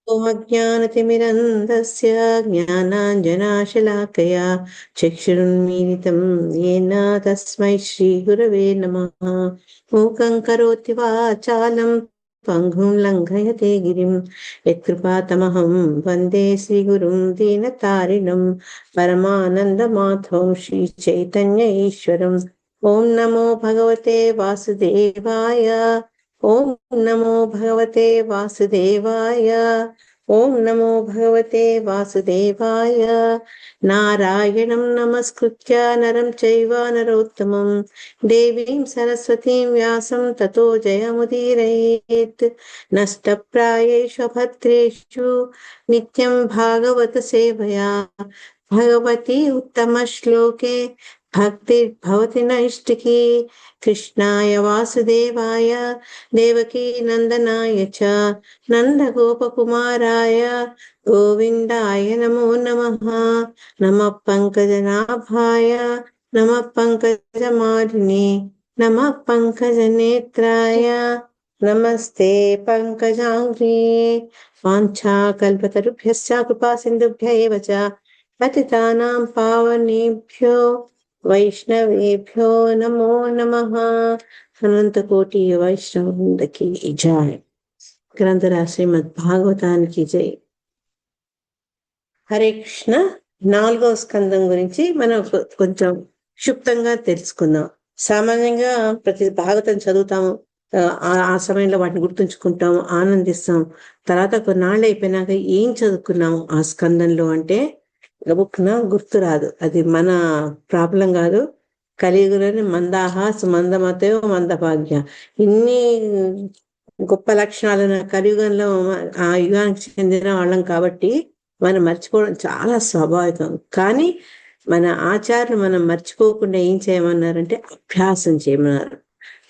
ओमज्ञानतिमिरन्धस्य ज्ञानाञ्जनाशलाकया चक्षुरुन्मीलितं येन तस्मै श्रीगुरवे नमः। मूकं करोति वाचालं पङ्गुं लङ्घयते गिरिं यत्कृपातमहं वन्दे श्रीगुरुं दीनतारिणं परमानन्दमाधवं श्रीचैतन्य ईश्वरम्। ॐ नमो भगवते वासुदेवाय। ॐ नमो भगवते वासुदेवाय। ॐ नमो भगवते वासुदेवाय। नारायणं नमस्कृत्य नरं चैव नरोत्तमं देवीं सरस्वतीं व्यासं ततो जयमुदीरयेत्। नष्टप्रायेषु भद्रेषु नित्यं भागवत सेवया भगवती उत्तमश्लोके भक्तिर्भवति नैष्टिकी। कृष्णाय वासुदेवाय देवकी नंदनाय च नंदगोपकुमाराय गोविंदाय नमो नमः। नमः पंकजनाभाय नमः पंकजमालिने नमः पंकजनेत्राय नमस्ते पंकजाङ्घ्रिये। वाञ्छाकल्पतरुभ्यश्च कृपासिन्धुभ्य एव च पतितानां पावनेभ्यो वैष्णवेभ्यो नमो नमः। అనంత కోటి వైష్ణవుందకి జై. గ్రంథరా శ్రీమద్ భాగవతానికి జై. హరే కృష్ణ. 4వ స్కందం గురించి మనం కొంచెం క్షుప్తంగా తెలుసుకుందాం. సామాన్యంగా ప్రతి భాగవతం చదువుతాము, ఆ సమయంలో వాటిని గుర్తుంచుకుంటాము, ఆనందిస్తాం. తర్వాత కొన్నాళ్ళు అయిపోయినాక ఏం చదువుకున్నాము ఆ స్కందంలో అంటే గబుక్కున గుర్తు రాదు. అది మన ప్రాబ్లం కాదు. కలియుగంలోని మందాహ సుమందమతయో మందభాగ్య, ఇన్ని గొప్ప లక్షణాలను కలియుగంలో ఆ యుగానికి చెందిన వాళ్ళం కాబట్టి మనం మర్చిపోవడం చాలా స్వాభావికం. కానీ మన ఆచార్యులు మనం మర్చిపోకుండా ఏం చేయమన్నారంటే అభ్యాసం చేయమన్నారు.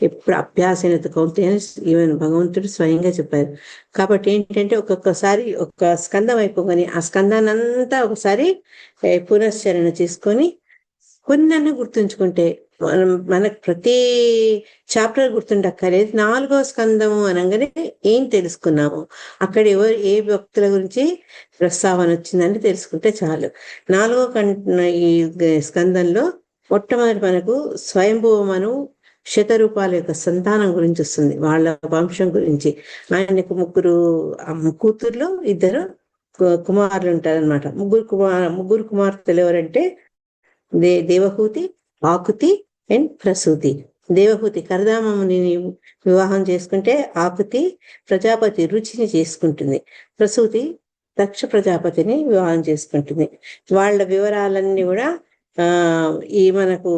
ఎప్పుడు అభ్యాసనత కౌంటే ఈవెన్ భగవంతుడు స్వయంగా చెప్పారు. కాబట్టి ఏంటంటే ఒక్కొక్కసారి ఒక్క స్కందం అయిపోగానే ఆ స్కందాన్ని అంతా ఒకసారి పునశ్చరణ చేసుకొని కొన్ని గుర్తుంచుకుంటే మనకు ప్రతి చాప్టర్ గుర్తుండక్కర్లేదు. 4వ స్కందము అనగానే ఏం తెలుసుకున్నాము, అక్కడ ఏ వ్యక్తుల గురించి ప్రస్తావన వచ్చిందని తెలుసుకుంటే చాలు. 4వ ఈ స్కందంలో మొట్టమొదటి మనకు స్వయంభూమను శతరూపాల యొక్క సంతానం గురించి వస్తుంది, వాళ్ళ వంశం గురించి. ఆయనకు 3 కూతుర్లు 2 కుమారులు ఉంటారనమాట. ముగ్గురు కుమార్తెలు ఎవరంటే దేవహూతి, ఆకుతి అండ్ ప్రసూతి. దేవహూతి కరదామముని వివాహం చేసుకుంటే ఆకుతి ప్రజాపతి రుచిని చేసుకుంటుంది. ప్రసూతి దక్ష ప్రజాపతిని వివాహం చేసుకుంటుంది. వాళ్ళ వివరాలన్నీ కూడా ఈ మనకు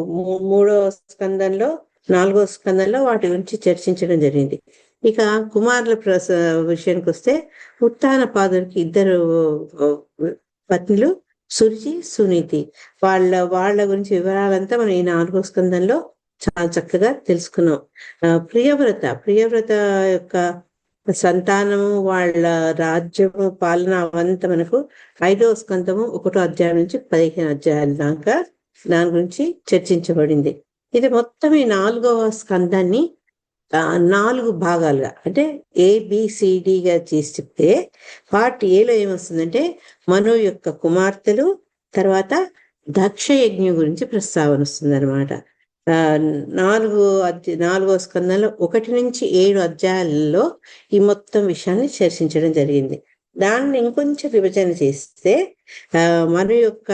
3వ స్కందంలో 4వ స్కందంలో వాటి గురించి చర్చించడం జరిగింది. ఇక కుమారుల విషయానికి వస్తే ఉత్తానపాదుడికి 2 పత్నులు సురుచి, సునీతి. వాళ్ళ గురించి వివరాలంతా మనం ఈ 4వ స్కందంలో చాలా చక్కగా తెలుసుకున్నాం. ప్రియవ్రత యొక్క సంతానము, వాళ్ళ రాజ్యము, పాలన అవంతా మనకు 5వ స్కందము 1వ అధ్యాయం నుంచి 15 అధ్యాయాల దాకా దాని గురించి చర్చించబడింది. ఇది మొత్తం ఈ 4వ స్కందాన్ని 4 భాగాలుగా అంటే ABCDగా చేసి చెప్తే పార్ట్ ఏలో ఏమొస్తుందంటే మను యొక్క కుమార్తెలు, తర్వాత దక్ష యజ్ఞం గురించి ప్రస్తావన వస్తుంది అనమాట. 4వ స్కందంలో 1 నుంచి 7 అధ్యాయాలలో ఈ మొత్తం విషయాన్ని చర్చించడం జరిగింది. దాన్ని ఇంకొంచెం విభజన చేస్తే మను యొక్క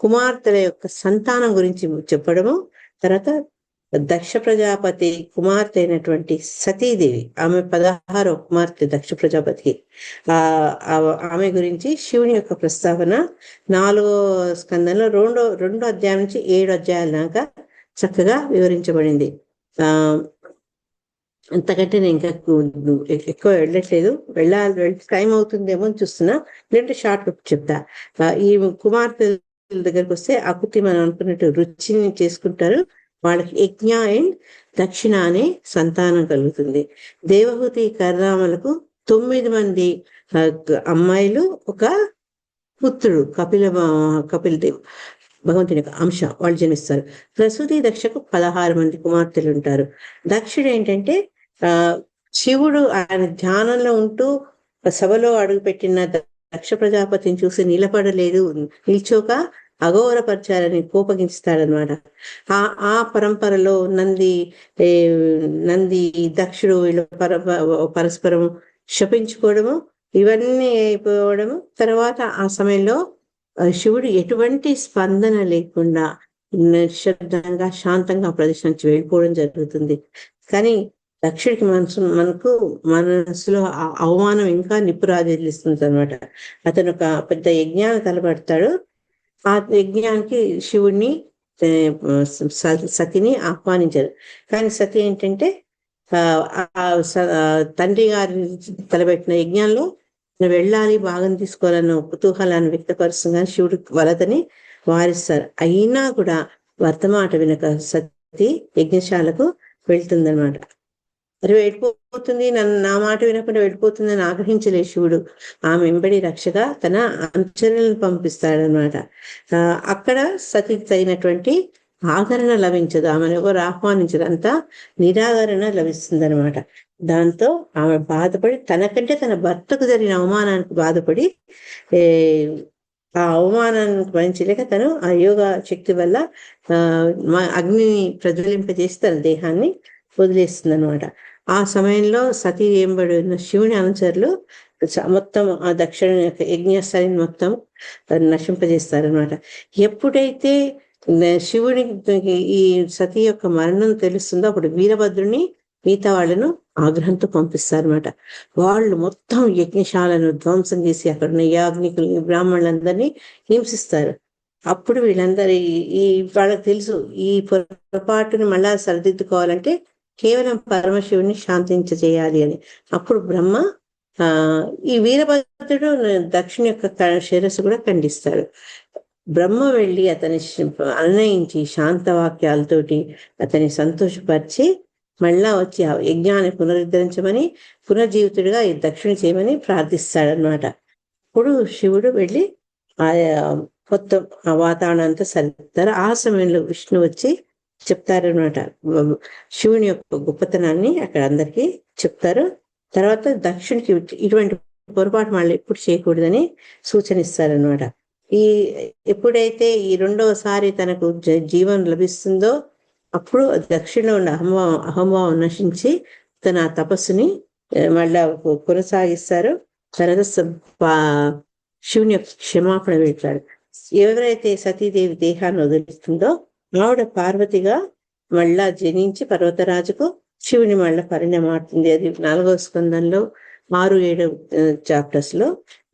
కుమార్తెల యొక్క సంతానం గురించి చెప్పడము, తర్వాత దక్ష ప్రజాపతి కుమార్తె అయినటువంటి సతీదేవి, ఆమె 16వ కుమార్తె దక్ష ప్రజాపతికి, ఆమె గురించి శివుని యొక్క ప్రస్తావన 4వ స్కందంలో 2వ అధ్యాయం నుంచి 7 అధ్యాయాల దాకా చక్కగా వివరించబడింది. అంతకంటే నేను ఇంకా ఎక్కువ వెళ్ళట్లేదు. వెళ్ళాలి, టైం అవుతుందేమో అని చూస్తున్నా, లేదంటే షార్ట్ చెప్తా. ఈ కుమార్తె దగ్గరికి వస్తే అకుతి మనం అనుకున్నట్టు రుచిని చేసుకుంటారు. వాళ్ళకి యజ్ఞ అండ్ దక్షిణ అనే సంతానం కలుగుతుంది. దేవహూతి కర్రామలకు 9 మంది అమ్మాయిలు, 1 పుత్రుడు కపిల దేవ్ భగవంతుని యొక్క అంశ, వాళ్ళు జన్మిస్తారు. ప్రసూతి దక్షకు 16 మంది కుమార్తెలు ఉంటారు. దక్షుడు ఏంటంటే శివుడు ఆయన ధ్యానంలో ఉంటూ సభలో అడుగుపెట్టిన దక్ష ప్రజాపతిని చూసి నిలబడలేదు, నిల్చోక అఘోరపరిచారని కోపగించుతాడనమాట. ఆ పరంపరలో ఏ, నంది దక్షుడు వీళ్ళు పరస్పరం శపించుకోవడము, ఇవన్నీ అయిపోవడము. తర్వాత ఆ సమయంలో శివుడు ఎటువంటి స్పందన లేకుండా నిశ్శబ్దంగా శాంతంగా ప్రదర్శన నుంచి వెళ్ళిపోవడం జరుగుతుంది. కానీ దక్షుడికి మనసులో అవమానం ఇంకా నిప్పురాజేస్తుంది అనమాట. అతను ఒక పెద్ద యజ్ఞాన్ని తలపెడతాడు. ఆ యజ్ఞానికి శివుడిని సతిని ఆహ్వానించారు. కానీ సతి ఏంటంటే తండ్రి గారి తలపెట్టిన యజ్ఞంలో వెళ్ళాలి, భాగం తీసుకోవాలన్న కుతూహలాన్ని వ్యక్తపరుస్తుంది. శివుడు వలదని వారిస్తారు. అయినా కూడా వర్తమాట వినక సతి యజ్ఞశాలకు వెళ్తుందనమాట. అది వెళ్ళిపోతుంది, నా మాట వినకుండా వెళ్ళిపోతుందని ఆగ్రహించలే శివుడు. ఆమె వెంబడి రక్షగా తన అనుచరులను పంపిస్తాడనమాట. అక్కడ సతికి తగినటువంటి ఆదరణ లభించదు, ఆమెను ఎవరు ఆహ్వానించదు, అంతా నిరాదరణ లభిస్తుంది అనమాట. దాంతో ఆమె బాధపడి, తనకంటే తన భర్తకు జరిగిన అవమానానికి బాధపడి ఆ అవమానానికి భరించలేక తను ఆ యోగ శక్తి వల్ల అగ్నిని ప్రజ్వలింపజేసి తన దేహాన్ని వదిలేస్తుంది అనమాట. ఆ సమయంలో సతీ ఏంబడి ఉన్న శివుని అనుచరులు మొత్తం ఆ దక్షిణ యజ్ఞస్థలిని మొత్తం నశింపజేస్తారనమాట. ఎప్పుడైతే శివునికి ఈ సతీ యొక్క మరణం తెలుస్తుందో అప్పుడు వీరభద్రుని మిగతా వాళ్ళను ఆగ్రహంతో పంపిస్తారనమాట. వాళ్ళు మొత్తం యజ్ఞశాలను ధ్వంసం చేసి అక్కడ ఉన్న యాజ్ఞికులు బ్రాహ్మణులందరినీ హింసిస్తారు. అప్పుడు వీళ్ళందరి వాళ్ళకి తెలుసు ఈ పొరపాటుని మళ్ళా సరిదిద్దుకోవాలంటే కేవలం పరమశివుని శాంతించేయాలి అని. అప్పుడు బ్రహ్మ ఈ వీరభద్రుడు దక్షిణ యొక్క శిరస్సు కూడా ఖండిస్తాడు. బ్రహ్మ వెళ్ళి అతని అన్వయించి శాంతవాక్యాలతోటి అతని సంతోషపరిచి మళ్ళా వచ్చి ఆ యజ్ఞాన్ని పునరుద్ధరించమని, పునర్జీవితుడిగా ఈ దక్షిణ చేయమని ప్రార్థిస్తాడనమాట. అప్పుడు శివుడు వెళ్ళి ఆ మొత్తం ఆ వాతావరణం అంతా సరిదిద్దారు. ఆ సమయంలో విష్ణు వచ్చి చెప్తారనమాట. శివుని యొక్క గొప్పతనాన్ని అక్కడ అందరికీ చెప్తారు. తర్వాత దక్షునికి ఇటువంటి పొరపాటు మళ్ళీ ఎప్పుడు చేయకూడదని సూచనిస్తారనమాట. ఎప్పుడైతే ఈ రెండవసారి తనకు జీవం లభిస్తుందో అప్పుడు దక్షిణలో ఉన్న అహంభావం నశించి తన తపస్సుని మళ్ళా కొనసాగిస్తారు. తర్వాత శివుని యొక్క క్షమాపణ పెడతాడు. ఎవరైతే సతీదేవి దేహాన్ని వదిలిస్తుందో ఆవిడ పార్వతిగా మళ్ళా జనించి పర్వతరాజుకు శివుని మళ్ళా పరిణామాడుతుంది. అది 4వ స్కందంలో 6-7 చాప్టర్స్ లో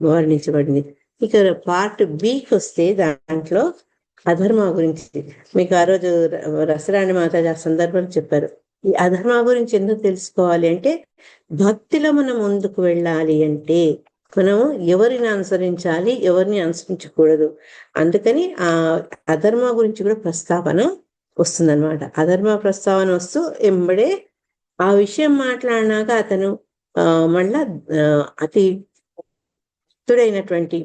వర్ణించబడింది. ఇక పార్ట్ బికి వస్తే దాంట్లో అధర్మ గురించి మీకు ఆ రోజు రసరాణి మాతాజీ ఆ సందర్భంలో చెప్పారు. ఈ అధర్మ గురించి ఎందుకు తెలుసుకోవాలి అంటే, భక్తిలో మనం ముందుకు వెళ్ళాలి అంటే మనము ఎవరిని అనుసరించాలి, ఎవరిని అనుసరించకూడదు. అందుకని ఆ అధర్మ గురించి కూడా ప్రస్తావన వస్తుందన్నమాట. అధర్మ ప్రస్తావన వస్తూ ఎంబడే ఆ విషయం మాట్లాడినాక అతను మళ్ళా అతి భక్తుడైనటువంటి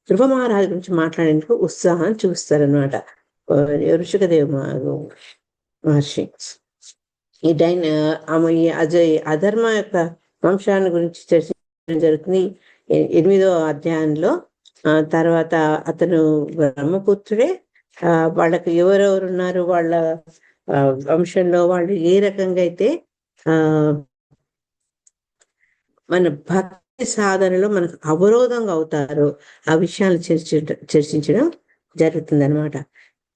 ధ్రువ మహారాజు గురించి మాట్లాడేందుకు ఉత్సాహం చూస్తారనమాట ఋషికదేవ మహర్షి. ఈ అధర్మ యొక్క వంశాన్ని గురించి చర్చించడం జరుగుతుంది 8వ అధ్యాయంలో. తర్వాత అతను బ్రహ్మపుత్రుడే. వాళ్ళకి ఎవరెవరు ఉన్నారు, వాళ్ళ వంశంలో వాళ్ళు ఏ రకంగా అయితే మన భక్తి సాధనలో మనకు అవరోధంగా అవుతారో ఆ విషయాలు చర్చించడం జరుగుతుంది అనమాట.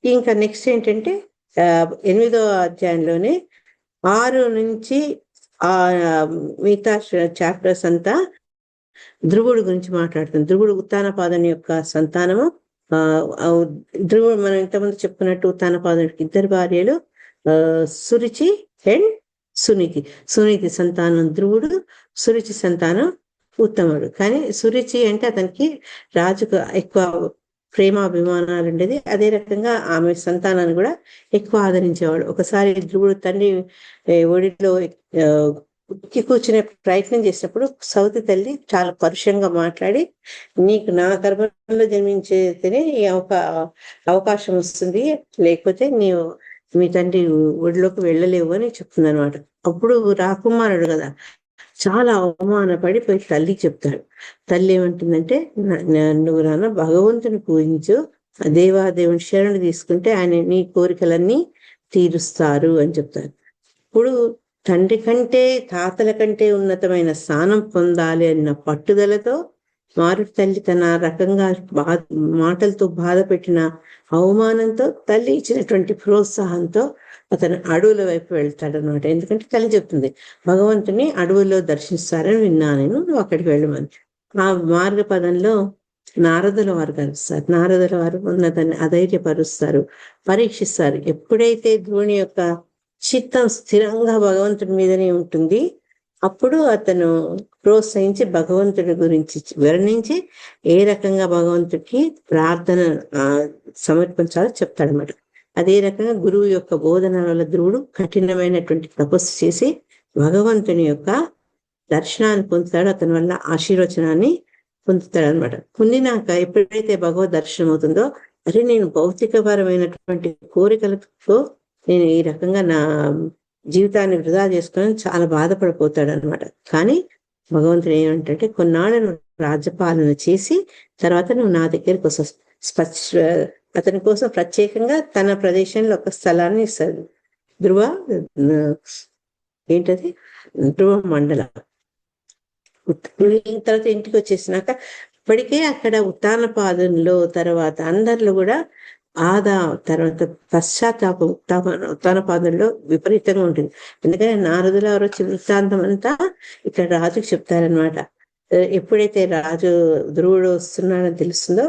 ఇంకా నెక్స్ట్ ఏంటంటే 8వ అధ్యాయంలోనే 6 నుంచి మిగతా చాప్టర్స్ అంతా ధ్రువుడు గురించి మాట్లాడుతుంది. ధ్రువుడు ఉత్తానపాదుని యొక్క సంతానము. ధ్రువుడు మనం ఇంతకుముందు చెప్పుకున్నట్టు ఉత్తానపాదునికి 2 భార్యలు, సురుచి అండ్ సునీతి. సునీతి సంతానం ధ్రువుడు, సురుచి సంతానం ఉత్తముడు. కానీ సురుచి అంటే అతనికి రాజుకు ఎక్కువ ప్రేమాభిమానాలు ఉండేది. అదే రకంగా ఆమె సంతానాన్ని కూడా ఎక్కువ ఆదరించేవాడు. ఒకసారి ధ్రువుడు తండ్రి ఒడిలో కూర్చునే ప్రయత్నం చేసినప్పుడు సౌతి తల్లి చాలా పరుషంగా మాట్లాడి, నీకు నా గర్భంలో జన్మించేతేనే ఈ అవకాశం వస్తుంది, లేకపోతే నీవు మీ తండ్రి ఒడిలోకి వెళ్ళలేవు అని చెప్తుంది అనమాట. అప్పుడు రాకుమారుడు కదా, చాలా అవమానపడి పోయి తల్లికి చెప్తాడు. తల్లి ఏమంటుందంటే, నువ్వు నాన్న భగవంతుని పూజించు, దేవాదేవుని శరణు తీసుకుంటే ఆయన నీ కోరికలన్నీ తీరుస్తారు అని చెప్తారు. ఇప్పుడు తండ్రి కంటే తాతల కంటే ఉన్నతమైన స్థానం పొందాలి అన్న పట్టుదలతో మారుతి తల్లి తన రకంగా మాటలతో బాధ పెట్టిన అవమానంతో తల్లి ఇచ్చినటువంటి ప్రోత్సాహంతో అతను అడవుల వైపు వెళ్తాడనమాట. ఎందుకంటే తల్లి చెప్తుంది, భగవంతుని అడవుల్లో దర్శిస్తారని విన్నాను నేను, నువ్వు అక్కడికి వెళ్ళమని. ఆ మార్గ పదంలో నారదుల వారు కలుస్తారు. నారదుల వారు ఉన్నతన్ని అధైర్యపరుస్తారు, పరీక్షిస్తారు. ఎప్పుడైతే ధ్రువుని యొక్క చిత్తం స్థిరంగా భగవంతుడి మీదనే ఉంటుంది, అప్పుడు అతను ప్రోత్సహించి భగవంతుడి గురించి వివరించి ఏ రకంగా భగవంతుడికి ప్రార్థన సమర్పించాలో చెప్తాడనమాట. అదే రకంగా గురువు యొక్క బోధన వల్ల ధ్రువుడు కఠినమైనటువంటి తపస్సు చేసి భగవంతుని యొక్క దర్శనాన్ని పొందుతాడు. అతని వల్ల ఆశీర్వచనాన్ని పొందుతాడు అనమాట. పొందినాక ఎప్పుడైతే భగవద్ దర్శనం అవుతుందో, అరే నేను భౌతికపరమైనటువంటి కోరికలతో నేను ఈ రకంగా నా జీవితాన్ని వృధా చేసుకొని చాలా బాధపడిపోతాడు అనమాట. కానీ భగవంతుడు ఏమంటే, కొన్నాళ్ళు రాజ్యపాలన చేసి తర్వాత నువ్వు నా దగ్గరికి వస్తావు. అతని కోసం ప్రత్యేకంగా తన ప్రదేశంలో ఒక స్థలాన్ని ఇస్తాడు. ధ్రువ ఏంటది ధ్రువ మండల. తర్వాత ఇంటికి వచ్చేసినాక ఇప్పటికే అక్కడ ఉత్తానపాదంలో తర్వాత అందరిలో కూడా తర్వాత పశ్చాత్తాపం ఉత్తానపాదంలో విపరీతంగా ఉంటుంది. ఎందుకంటే నారదుల వారు వచ్చే వృత్తాంతం అంతా ఇక్కడ రాజుకి చెప్తారనమాట. ఎప్పుడైతే రాజు ధ్రువుడు వస్తున్నాడని తెలుస్తుందో,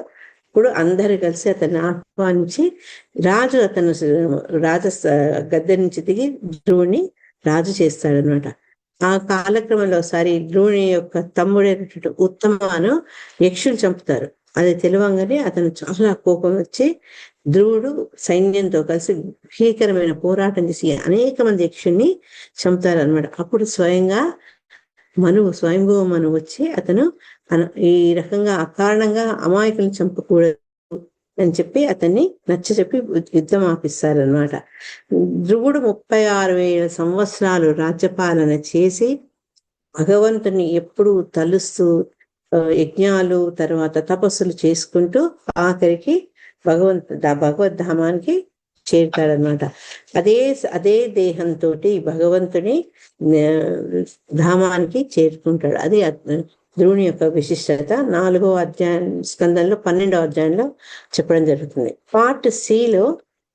ఇప్పుడు అందరు కలిసి అతన్ని ఆహ్వానించి రాజు అతను గద్దె నుంచి దిగి ధ్రువుని రాజు చేస్తాడనమాట. ఆ కాలక్రమంలో ఒకసారి ధ్రువుని యొక్క తమ్ముడైనటువంటి ఉత్తమను యక్షులు చంపుతారు. అది తెలియంగానే అతను చాలా కోపం వచ్చి ధ్రువుడు సైన్యంతో కలిసి భీకరమైన పోరాటం చేసి అనేక మంది యక్షుల్ని చంపుతారనమాట. అప్పుడు స్వయంభువ మనువు వచ్చి అతను ఈ రకంగా అకారణంగా అమాయకులను చంపకూడదు అని చెప్పి అతన్ని నచ్చచెప్పి యుద్ధం ఆపిస్తారనమాట. ధ్రువుడు 36,000 సంవత్సరాలు రాజ్యపాలన చేసి భగవంతుని ఎప్పుడు తలుస్తూ యజ్ఞాలు తర్వాత తపస్సులు చేసుకుంటూ ఆఖరికి భగవద్ధామానికి చేరుతాడనమాట. అదే దేహంతో భగవంతుని ధామానికి చేరుకుంటాడు. అది ధ్రువుని యొక్క విశిష్టత 4వ అధ్యాయం స్కందంలో 12వ అధ్యాయంలో చెప్పడం జరుగుతుంది. పార్ట్ సిలో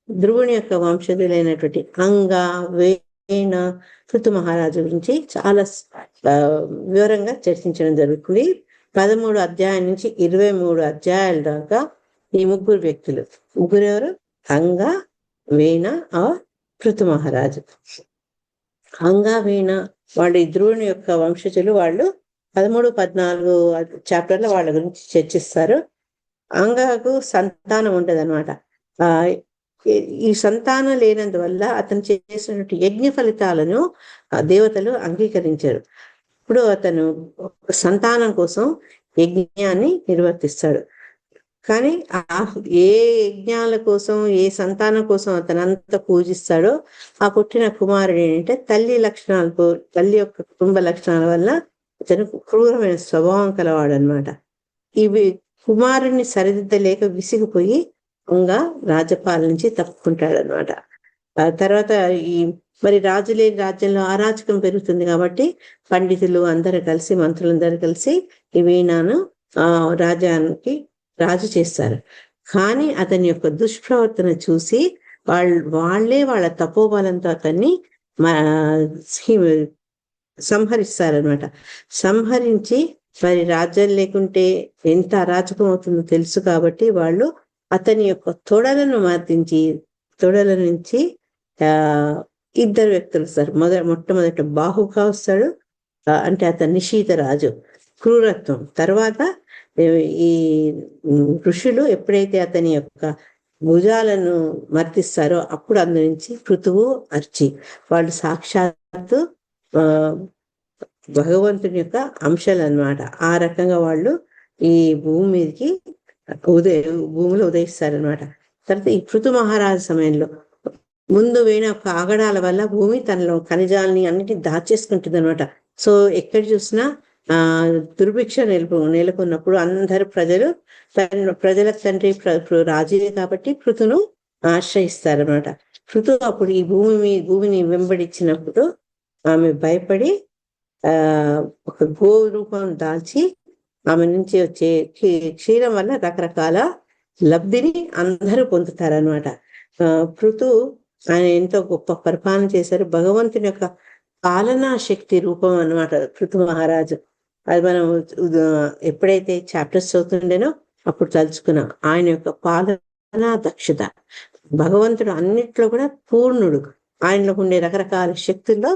ధ్రువుని యొక్క వంశజులైనటువంటి అంగ, వేణ, పృథు మహారాజు గురించి చాలా వివరంగా చర్చించడం జరుగుతుంది. 13 అధ్యాయం నుంచి 23 అధ్యాయాల దాకా ఈ ముగ్గురు వ్యక్తులు. ముగ్గురు ఎవరు? అంగ, వేణ, పృథు మహారాజు. అంగ, వేణ వాళ్ళు ధ్రువుని యొక్క వంశజులు. వాళ్ళు 13, 14 చాప్టర్లో వాళ్ళ గురించి చర్చిస్తారు. అంగకు సంతానం ఉండదు అనమాట. ఈ సంతానం లేనందువల్ల అతను చేసినటువంటి యజ్ఞ ఫలితాలను దేవతలు అంగీకరించారు. ఇప్పుడు అతను సంతానం కోసం యజ్ఞాన్ని నిర్వర్తిస్తాడు. కానీ ఏ యజ్ఞాల కోసం, ఏ సంతానం కోసం అతను అంత పూజిస్తాడో, ఆ పుట్టిన కుమారుడు ఏంటంటే తల్లి యొక్క కుటుంబ లక్షణాల వల్ల అతను క్రూరమైన స్వభావం కలవాడు అనమాట. ఇవి కుమారుడిని సరిదిద్దలేక విసిగిపోయి రాజ్యపాలన నుంచి తప్పుకుంటాడు అనమాట. తర్వాత మరి రాజు లేని రాజ్యంలో అరాచకం పెరుగుతుంది కాబట్టి పండితులు అందరూ కలిసి, మంత్రులందరూ కలిసి ఈ వీణాను రాజానికి రాజు చేస్తారు. కానీ అతని యొక్క దుష్ప్రవర్తన చూసి వాళ్ళే వాళ్ళ తపోబలంతో అతన్ని సంహరిస్తారనమాట. సంహరించి మరి రాజ్యం లేకుంటే ఎంత అరాచకం అవుతుందో తెలుసు కాబట్టి వాళ్ళు అతని యొక్క తొడలను మర్దించి తొడల నుంచి ఇద్దరు వ్యక్తులు వస్తారు. మొట్టమొదట బాహుగా వస్తాడు, అంటే అతను నిశీత రాజు, క్రూరత్వం. తర్వాత ఈ ఋషులు ఎప్పుడైతే అతని యొక్క భుజాలను మర్దిస్తారో అప్పుడు అందు నుంచి పృథువు, అర్చి వాళ్ళు సాక్షాత్తు భగవంతుని యొక్క అంశాలు అన్నమాట. ఆ రకంగా వాళ్ళు ఈ భూమి మీదకి భూమిలో ఉదయిస్తారనమాట. తర్వాత ఈ పృథు మహారాజు సమయంలో ముందు వేణ ఒక ఆగడాల వల్ల భూమి తనలో ఖనిజాలని అన్నిటిని దాచేసుకుంటుంది అనమాట. సో ఎక్కడ చూసినా ఆ దుర్భిక్ష నెలకొన్నప్పుడు అందరు ప్రజలు ప్రజల తండ్రి రాజుయే కాబట్టి పృథును ఆశ్రయిస్తారనమాట. పృథు అప్పుడు ఈ భూమిని వెంబడించినప్పుడు ఆమె భయపడి ఆ ఒక గో రూపం దాల్చి ఆమె నుంచి వచ్చే క్షీరం వల్ల రకరకాల లబ్ధిని అందరూ పొందుతారనమాట. పృథు ఆయన ఎంతో గొప్ప పరిపాలన చేశారు. భగవంతుని యొక్క పాలనా శక్తి రూపం అన్నమాట పృథు మహారాజు. అది మనం ఎప్పుడైతే చాప్టర్స్ చదువుతుండేనో అప్పుడు తలుచుకున్నాం ఆయన యొక్క పాలనా దక్షత. భగవంతుడు అన్నిట్లో కూడా పూర్ణుడు. ఆయనలో ఉండే రకరకాల శక్తుల్లో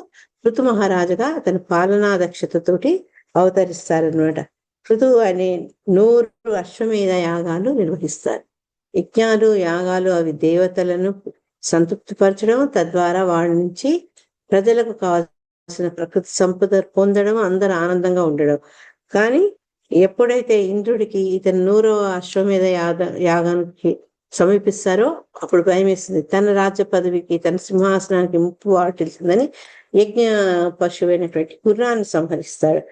పృథు మహారాజుగా అతని పాలనా దక్షతతోటి అవతరిస్తారనమాట. పృథు అనే 100 అశ్వమేధ యాగాలు నిర్వహిస్తారు. యజ్ఞాలు యాగాలు అవి దేవతలను సంతృప్తిపరచడం, తద్వారా వాళ్ళ నుంచి ప్రజలకు కావాల్సిన ప్రకృతి సంపద పొందడం, అందరూ ఆనందంగా ఉండడం. కానీ ఎప్పుడైతే ఇంద్రుడికి ఇతను 100వ అశ్వమేధ యాగానికి సమీపిస్తారో అప్పుడు భయం వేస్తుంది. తన రాజ్య పదవికి, తన సింహాసనానికి ముప్పు వాటిల్తుందని యజ్ఞ పశువైనటువంటి గుర్రాన్ని సంహరిస్తాడు.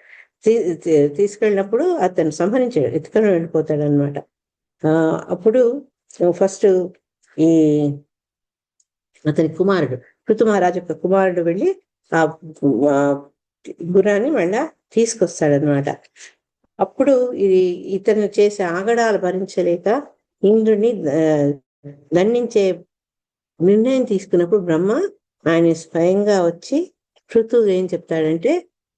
తీసుకెళ్ళినప్పుడు అతను సంహరించాడు, ఎత్తుకొని వెళ్ళిపోతాడు అనమాట. అప్పుడు ఫస్ట్ ఈ అతని కుమారుడు పృథు మహారాజు యొక్క కుమారుడు వెళ్ళి ఆ గుర్రాన్ని మళ్ళా తీసుకొస్తాడనమాట. అప్పుడు ఇతను చేసే ఆగడాలు భరించలేక ఇంద్రుడిని దండించే నిర్ణయం తీసుకున్నప్పుడు బ్రహ్మ ఆయన స్వయంగా వచ్చి పృథు ఏం చెప్తాడంటే,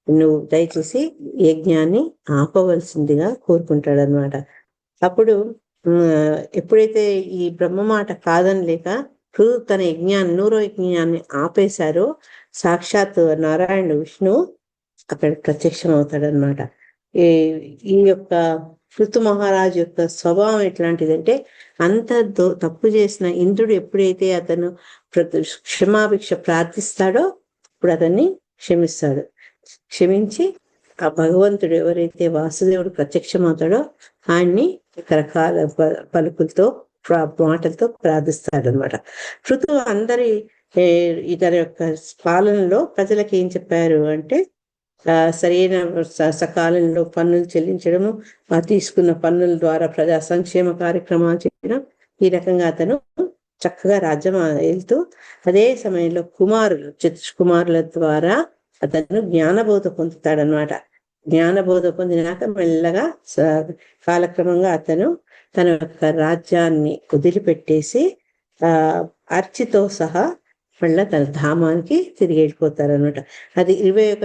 నువ్వు దయచేసి యజ్ఞాన్ని ఆపవలసిందిగా కోరుకుంటాడనమాట. అప్పుడు ఎప్పుడైతే ఈ బ్రహ్మ మాట కాదని లేక పృథు తన యజ్ఞాన్ని 100వ యజ్ఞాన్ని ఆపేశారో సాక్షాత్ నారాయణ విష్ణు అక్కడ ప్రత్యక్షం అవుతాడనమాట. ఈ యొక్క పృథు మహారాజు యొక్క స్వభావం ఎట్లాంటిదంటే, అంత తప్పు చేసిన ఇంద్రుడు ఎప్పుడైతే అతను క్షమాభిక్ష ప్రార్థిస్తాడో అప్పుడు అతన్ని క్షమిస్తాడు. క్షమించి ఆ భగవంతుడు ఎవరైతే వాసుదేవుడు ప్రత్యక్షమవుతాడో ఆయన్ని రకరకాల పలుకులతో మాటలతో ప్రార్థిస్తాడనమాట. పృథు అందరి ఇతని యొక్క పాలనలో ప్రజలకు ఏం చెప్పారు అంటే, సరైన సకాలంలో పన్నులు చెల్లించడము, తీసుకున్న పన్నుల ద్వారా ప్రజా సంక్షేమ కార్యక్రమాలు చేయడం, ఈ రకంగా అతను చక్కగా రాజ్యం వెళ్తూ అదే సమయంలో చతుష్కుమారుల ద్వారా అతను జ్ఞానబోధ పొందుతాడనమాట. జ్ఞానబోధ పొందినాక మెల్లగా కాలక్రమంగా అతను తన యొక్క రాజ్యాన్ని వదిలిపెట్టేసి అర్చితో సహా మళ్ళీ తన ధామానికి తిరిగి వెళ్ళిపోతారనమాట. అది 21,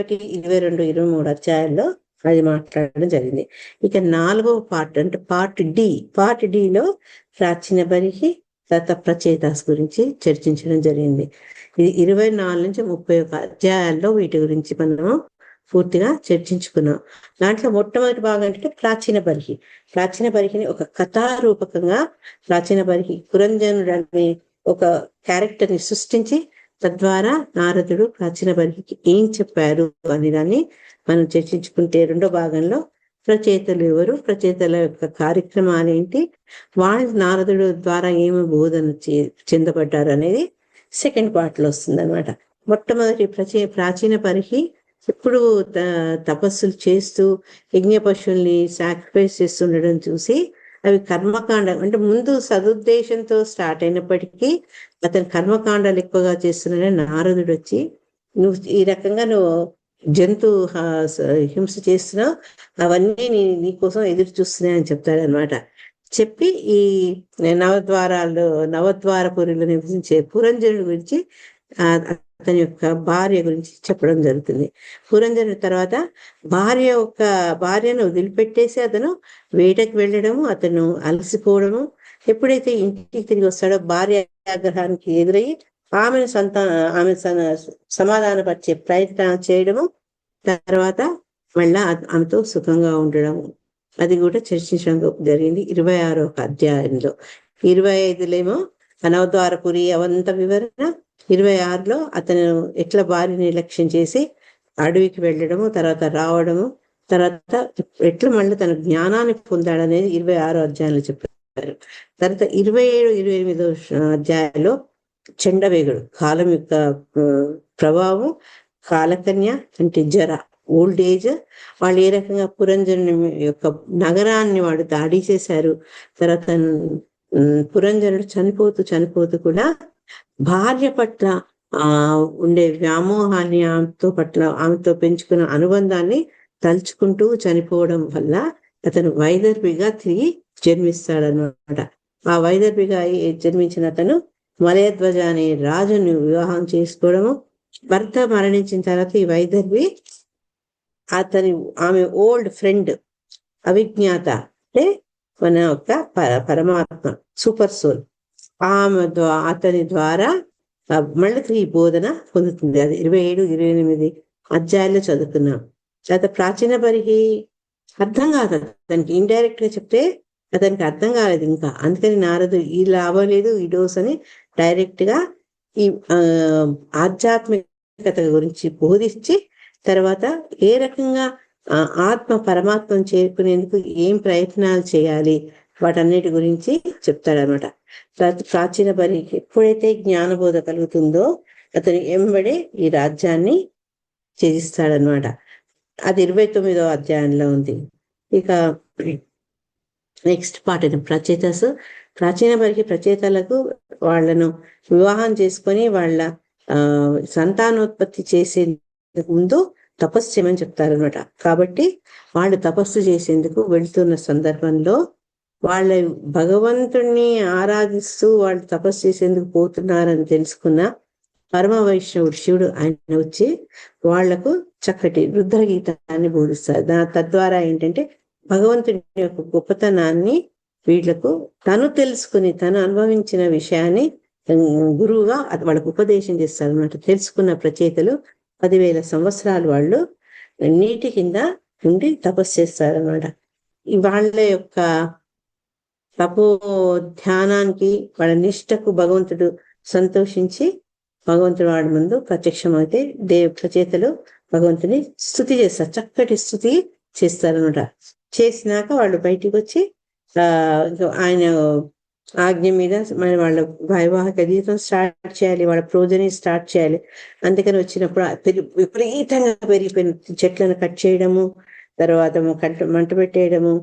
22, 23 అధ్యాయాల్లో అది మాట్లాడడం జరిగింది. ఇక 4వ పార్ట్ అంటే పార్ట్ డిలో ప్రాచీన బరికి తత ప్రచేతాస్ గురించి చర్చించడం జరిగింది. ఇది 24 నుంచి 31 అధ్యాయాల్లో వీటి గురించి మనము పూర్తిగా చర్చించుకున్నాం. దాంట్లో మొట్టమొదటి భాగం అంటే ప్రాచీన బరిహిని ఒక కథారూపకంగా ప్రాచీన బరికి పురంజనుడు అనే ఒక క్యారెక్టర్ ని సృష్టించి తద్వారా నారదుడు ప్రాచీన బరికి ఏం చెప్పారు అనే దాన్ని మనం చర్చించుకుంటే, రెండో భాగంలో ప్రచేతలు ఎవరు, ప్రచేతల యొక్క కార్యక్రమాలు ఏంటి, వాళ్ళు నారదుడు ద్వారా ఏమి బోధన చెందబడ్డారు అనేది సెకండ్ పార్ట్ లో వస్తుంది అనమాట. మొట్టమొదటి ప్రాచీన బరికి ఎప్పుడు తపస్సులు చేస్తూ యజ్ఞ పశువుల్ని సాక్రిఫైస్ చేస్తుండడం చూసి అవి కర్మకాండ అంటే ముందు సదుద్దేశంతో స్టార్ట్ అయినప్పటికీ అతను కర్మకాండాలు ఎక్కువగా చేస్తున్నాడని నారదుడు వచ్చి, నువ్వు ఈ రకంగా నువ్వు జంతు హింస చేస్తున్నావు, అవన్నీ నీకోసం ఎదురు చూస్తున్నాయని చెప్తాడనమాట. చెప్పి ఈ నవద్వారపురిలో నివసించే పురంజనుడి గురించి అతని యొక్క భార్య గురించి చెప్పడం జరుగుతుంది. పురంజనుడి తర్వాత భార్యను వదిలిపెట్టేసి అతను వేటకి వెళ్ళడము, అతను అలసిపోవడము, ఎప్పుడైతే ఇంటికి తిరిగి వస్తాడో భార్య ఆగ్రహానికి ఎదురయ్యి ఆమె సమాధానపరిచే ప్రయత్నం చేయడము, తర్వాత మళ్ళా ఆమెతో సుఖంగా ఉండడము, అది కూడా చర్చించడం జరిగింది 26వ అధ్యాయంలో. 25లో నవద్వారపురి అవంత వివరణ, 26లో అతను ఎట్లా భార్యని నిర్లక్ష్యం చేసి అడవికి వెళ్ళడము, తర్వాత రావడము, తర్వాత ఎట్లా మళ్ళీ తన జ్ఞానాన్ని పొందాడనేది 26వ అధ్యాయంలో చెప్పారు. తర్వాత 27, 28వ అధ్యాయంలో చండవేగుడు కాలం యొక్క ప్రభావం, కాలకన్య అంటే జర, ఓల్డ్ ఏజ్. వాళ్ళు ఏ రకంగా పురంజనుని యొక్క నగరాన్ని వాడు దాడి చేశారు. తర్వాత పురంజనుడు చనిపోతూ చనిపోతూ కూడా భార్య పట్ల ఉండే వ్యామోహాన్ని, ఆమెతో పెంచుకున్న అనుబంధాన్ని తలుచుకుంటూ చనిపోవడం వల్ల అతను వైదర్భిగా తిరిగి జన్మిస్తాడనమాట. ఆ వైదర్భిగా జన్మించిన అతను మలయధ్వజ అనే రాజుని వివాహం చేసుకోవడము. భర్త మరణించిన తర్వాత ఈ వైదర్భి ఆమె ఓల్డ్ ఫ్రెండ్ అవిజ్ఞాత అంటే మన యొక్క పరమాత్మ సూపర్ సోల్, అతని ద్వారా మళ్ళీ ఈ బోధన పొందుతుంది. అది 27, 28 అధ్యాయాల్లో చదువుకున్నాం. తర్వాత ప్రాచీన పరిహి అర్థం కాదు అతనికి, ఇండైరెక్ట్ గా చెప్తే అతనికి అర్థం కాలేదు ఇంకా. అందుకని నారదు ఈ లాభం లేదు ఈ డోస్ అని డైరెక్ట్ గా ఈ ఆధ్యాత్మికత గురించి బోధించి, తర్వాత ఏ రకంగా ఆత్మ పరమాత్మను చేరుకునేందుకు ఏం ప్రయత్నాలు చేయాలి వాటన్నిటి గురించి చెప్తాడనమాట. ప్రాచీన పరికి ఎప్పుడైతే జ్ఞానబోధ కలుగుతుందో అతని ఎంబడే ఈ రాజ్యాన్ని త్యజిస్తాడనమాట. అది 29వ అధ్యాయంలో ఉంది. ఇక నెక్స్ట్ పార్ట్ ఇది ప్రచేతస్. ప్రాచీన పరికి ప్రచేతలకు వాళ్ళను వివాహం చేసుకొని వాళ్ళ సంతానోత్పత్తి చేసే ముందు తపస్సు చేయమని చెప్తారనమాట. కాబట్టి వాళ్ళు తపస్సు చేసేందుకు వెళ్తున్న సందర్భంలో వాళ్ళ భగవంతుణ్ణి ఆరాధిస్తూ వాళ్ళు తపస్సు చేసేందుకు పోతున్నారని తెలుసుకున్న పరమ వైష్ణవుడు శివుడు ఆయన వచ్చి వాళ్లకు చక్కటి రుద్రగీతాన్ని బోధిస్తారు. తద్వారా ఏంటంటే భగవంతుడి యొక్క గొప్పతనాన్ని వీళ్లకు తను తెలుసుకుని తను అనుభవించిన విషయాన్ని గురువుగా వాళ్ళకు ఉపదేశం చేస్తారు అనమాట. తెలుసుకున్న ప్రచేతలు 10,000 సంవత్సరాలు వాళ్ళు నీటి కింద ఉండి తపస్సు చేస్తారనమాట. వాళ్ళ యొక్క తపో ధ్యానానికి వాళ్ళ నిష్టకు భగవంతుడు సంతోషించి భగవంతుడు వాడి ముందు ప్రత్యక్షమైతే ప్రచేతలు భగవంతుని స్తుతి చేస్తారు, చక్కటి స్తుతి చేస్తారనమాట. చేసినాక వాళ్ళు బయటికి వచ్చి ఆయన ఆజ్ఞ మీద మరి వాళ్ళ వైవాహిక జీవితం స్టార్ట్ చేయాలి, వాళ్ళ ప్రోజని స్టార్ట్ చేయాలి. అందుకని వచ్చినప్పుడు విపరీతంగా పెరిగిపోయిన చెట్లను కట్ చేయడము, తర్వాత మంట పెట్టేయడము,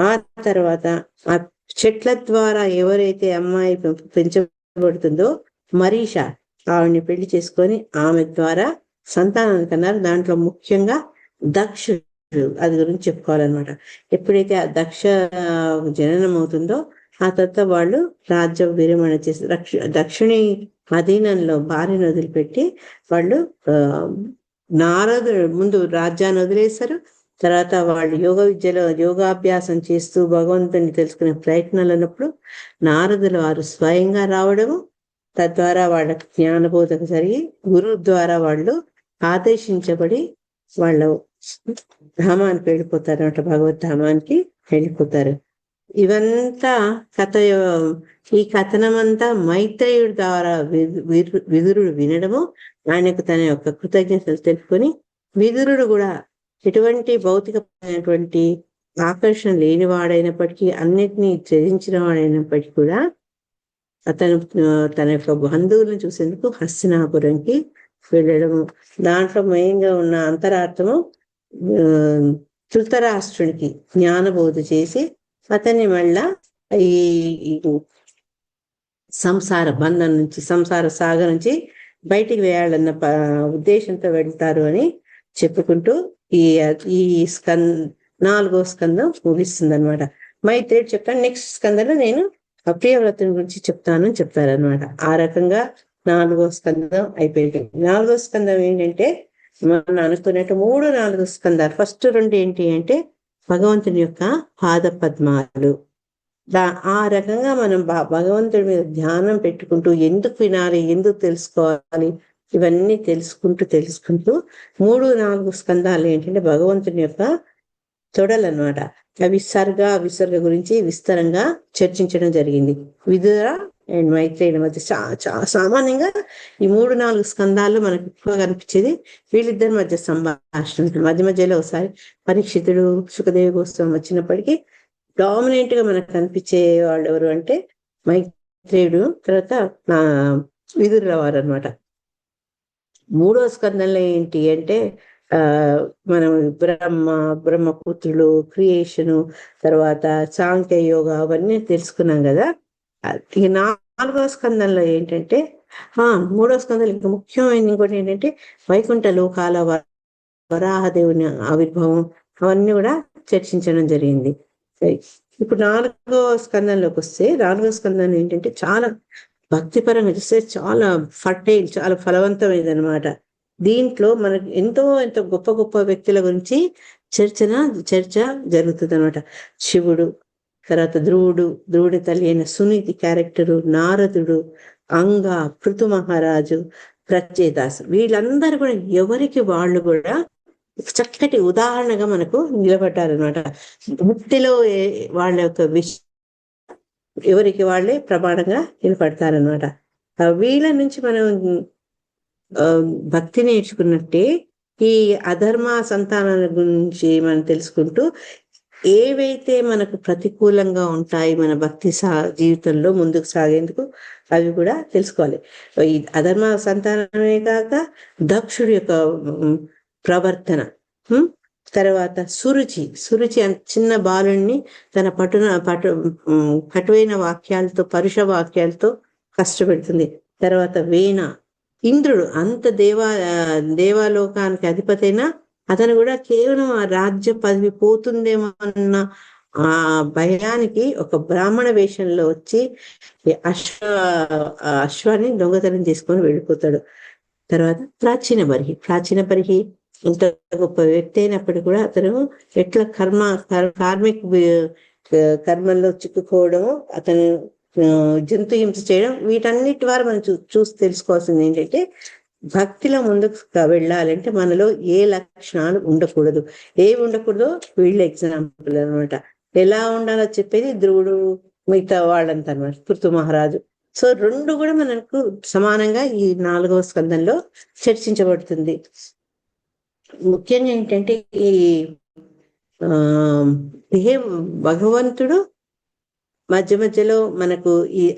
ఆ తర్వాత ఆ చెట్ల ద్వారా ఎవరైతే అమ్మాయి పెంచబడుతుందో మరీష ఆవిడ్ని పెళ్లి చేసుకొని ఆమె ద్వారా సంతానాన్ని కన్నారు. దాంట్లో ముఖ్యంగా దక్షుడు, అది గురించి చెప్పుకోవాలన్నమాట. ఎప్పుడైతే ఆ దక్ష జననం అవుతుందో ఆ తర్వాత వాళ్ళు రాజ్య విరమణ చేసి దక్షిణి అధీనంలో భార్యను వదిలిపెట్టి వాళ్ళు నారదుడు ముందు రాజ్యాన్ని వదిలేశారు. తర్వాత వాళ్ళు యోగాభ్యాసం చేస్తూ భగవంతుని తెలుసుకునే ప్రయత్నాలు అన్నప్పుడు నారదులు వారు స్వయంగా రావడము, తద్వారా వాళ్ళ జ్ఞానబోధక జరిగి గురువు ద్వారా వాళ్ళు ఆదేశించబడి వాళ్ళు ధామానికి వెళ్ళిపోతారు అనమాట, భగవద్ధామానికి వెళ్ళిపోతారు. ఇవంతా ఈ కథనమంతా మైత్రేయుడి ద్వారా విదురుడు వినడము, ఆయనకు తన యొక్క కృతజ్ఞతలు తెలుపుకొని విదురుడు కూడా ఎటువంటి భౌతికమైనటువంటి ఆకర్షణ లేనివాడైనప్పటికీ అన్నిటినీ త్యజించిన వాడైనప్పటికీ కూడా అతను తన యొక్క బంధువులను చూసేందుకు హస్తినాపురంకి వెళ్ళడము. దాంట్లో మెయిన్గా ఉన్న అంతరార్థము ధృతరాష్ట్రునికి జ్ఞానబోధ చేసి అతన్ని మళ్ళా ఈ సంసార బంధం నుంచి, సంసార సాగ నుంచి బయటికి వేయాలన్న ఉద్దేశంతో వెళ్తారు అని చెప్పుకుంటూ ఈ 4వ స్కందం ముగిస్తుంది అనమాట. మైత్రేయుడు చెప్తాను, నెక్స్ట్ స్కందంలో నేను ప్రియవ్రతుని గురించి చెప్తాను అని చెప్తారనమాట. ఆ రకంగా 4వ స్కందం అయిపోయింది. 4వ స్కందం ఏంటంటే మనం అనుకున్నట్టు 3, 4 స్కందాలు. ఫస్ట్ 2 ఏంటి అంటే భగవంతుని యొక్క పాద పద్మాలు. ఆ రకంగా మనం భగవంతుడి మీద ధ్యానం పెట్టుకుంటూ ఎందుకు వినాలి, ఎందుకు తెలుసుకోవాలి, ఇవన్నీ తెలుసుకుంటూ 3, 4 స్కందాలు ఏంటంటే భగవంతుని యొక్క తొడలు అనమాట. విసర్గ గురించి విస్తరంగా చర్చించడం జరిగింది. విదుర అండ్ మైత్రేయుల మధ్య సామాన్యంగా ఈ 3, 4 స్కందాల్లో మనకు ఎక్కువ కనిపించేది వీళ్ళిద్దరి మధ్య సంభాషణ. మధ్యలో ఒకసారి పరీక్షితుడు, సుఖదేవి గోస్వామి వచ్చినప్పటికీ డామినెంట్ గా మనకు కనిపించే వాళ్ళు ఎవరు అంటే మైత్రేయుడు, తర్వాత విదురుల వారు అనమాట. 3వ స్కందంలో ఏంటి అంటే ఆ మనం బ్రహ్మపుత్రులు, క్రియేషను, తర్వాత సాంఖ్య యోగ అవన్నీ తెలుసుకున్నాం కదా. ఈ 4వ స్కందంలో ఏంటంటే మూడవ స్కందంలో ఇంకా ముఖ్యమైన ఇంకోటి ఏంటంటే వైకుంఠ లోకాల వరాహదేవుని ఆవిర్భావం అవన్నీ కూడా చర్చించడం జరిగింది. ఇప్పుడు 4వ స్కందంలోకి వస్తే 4వ స్కందం ఏంటంటే చాలా భక్తిపరంగా చూస్తే చాలా ఫర్టైల్, చాలా ఫలవంతమైనది అనమాట. దీంట్లో మనకు ఎంతో గొప్ప గొప్ప వ్యక్తుల గురించి చర్చ జరుగుతుంది అనమాట. శివుడు, తర్వాత ధ్రువుడి తల్లి అయిన సునీతి క్యారెక్టరు, నారదుడు, అంగ, పృథు మహారాజు, ప్రత్యేదాస్, వీళ్ళందరూ కూడా ఎవరికి వాళ్ళు కూడా చక్కటి ఉదాహరణగా మనకు నిలబడ్డారనమాట. భక్తిలో వాళ్ళ యొక్క ఎవరికి వాళ్ళే ప్రమాణంగా నిలబడతారనమాట. వీళ్ళ నుంచి మనం భక్తి నేర్చుకున్నట్టే ఈ అధర్మ సంతానాల గురించి మనం తెలుసుకుంటూ ఏవైతే మనకు ప్రతికూలంగా ఉంటాయి మన భక్తి జీవితంలో ముందుకు సాగేందుకు అవి కూడా తెలుసుకోవాలి. ఈ అధర్మ సంతానమే కాక దక్షుడి యొక్క ప్రవర్తన, తర్వాత సురుచి చిన్న బాలుణ్ణి తన కటువైన వాక్యాలతో, పరుష వాక్యాలతో కష్టపెడుతుంది. తర్వాత వేణ, ఇంద్రుడు అంత దేవాలోకానికి అధిపతైనా అతను కూడా కేవలం ఆ రాజ్య పదవి పోతుందేమో అన్న ఆ భయానికి ఒక బ్రాహ్మణ వేషంలో వచ్చి అశ్వాన్ని దొంగతనం చేసుకొని వెళ్ళిపోతాడు. తర్వాత ప్రాచీన పరిహి ఇంత గొప్ప వ్యక్తి అయినప్పటికీ కూడా అతను ఎట్లా కార్మిక కర్మల్లో చిక్కుకోవడం, అతను జంతు హింస చేయడం, వీటన్నిటి ద్వారా మనం చూసి తెలుసుకోవాల్సింది ఏంటంటే భక్తిలో ముందుకు వెళ్ళాలంటే మనలో ఏ లక్షణాలు ఉండకూడదు, ఏవి ఉండకూడదో వీళ్ళ ఎగ్జాంపుల్ అనమాట. ఎలా ఉండాలో చెప్పేది ధ్రువుడు, మిగతా వాళ్ళంతా అనమాట, పృథు మహారాజు. సో 2 కూడా మనకు సమానంగా ఈ 4వ స్కందంలో చర్చించబడుతుంది. ముఖ్యంగా ఏంటంటే ఈ భగవంతుడు మధ్యలో మనకు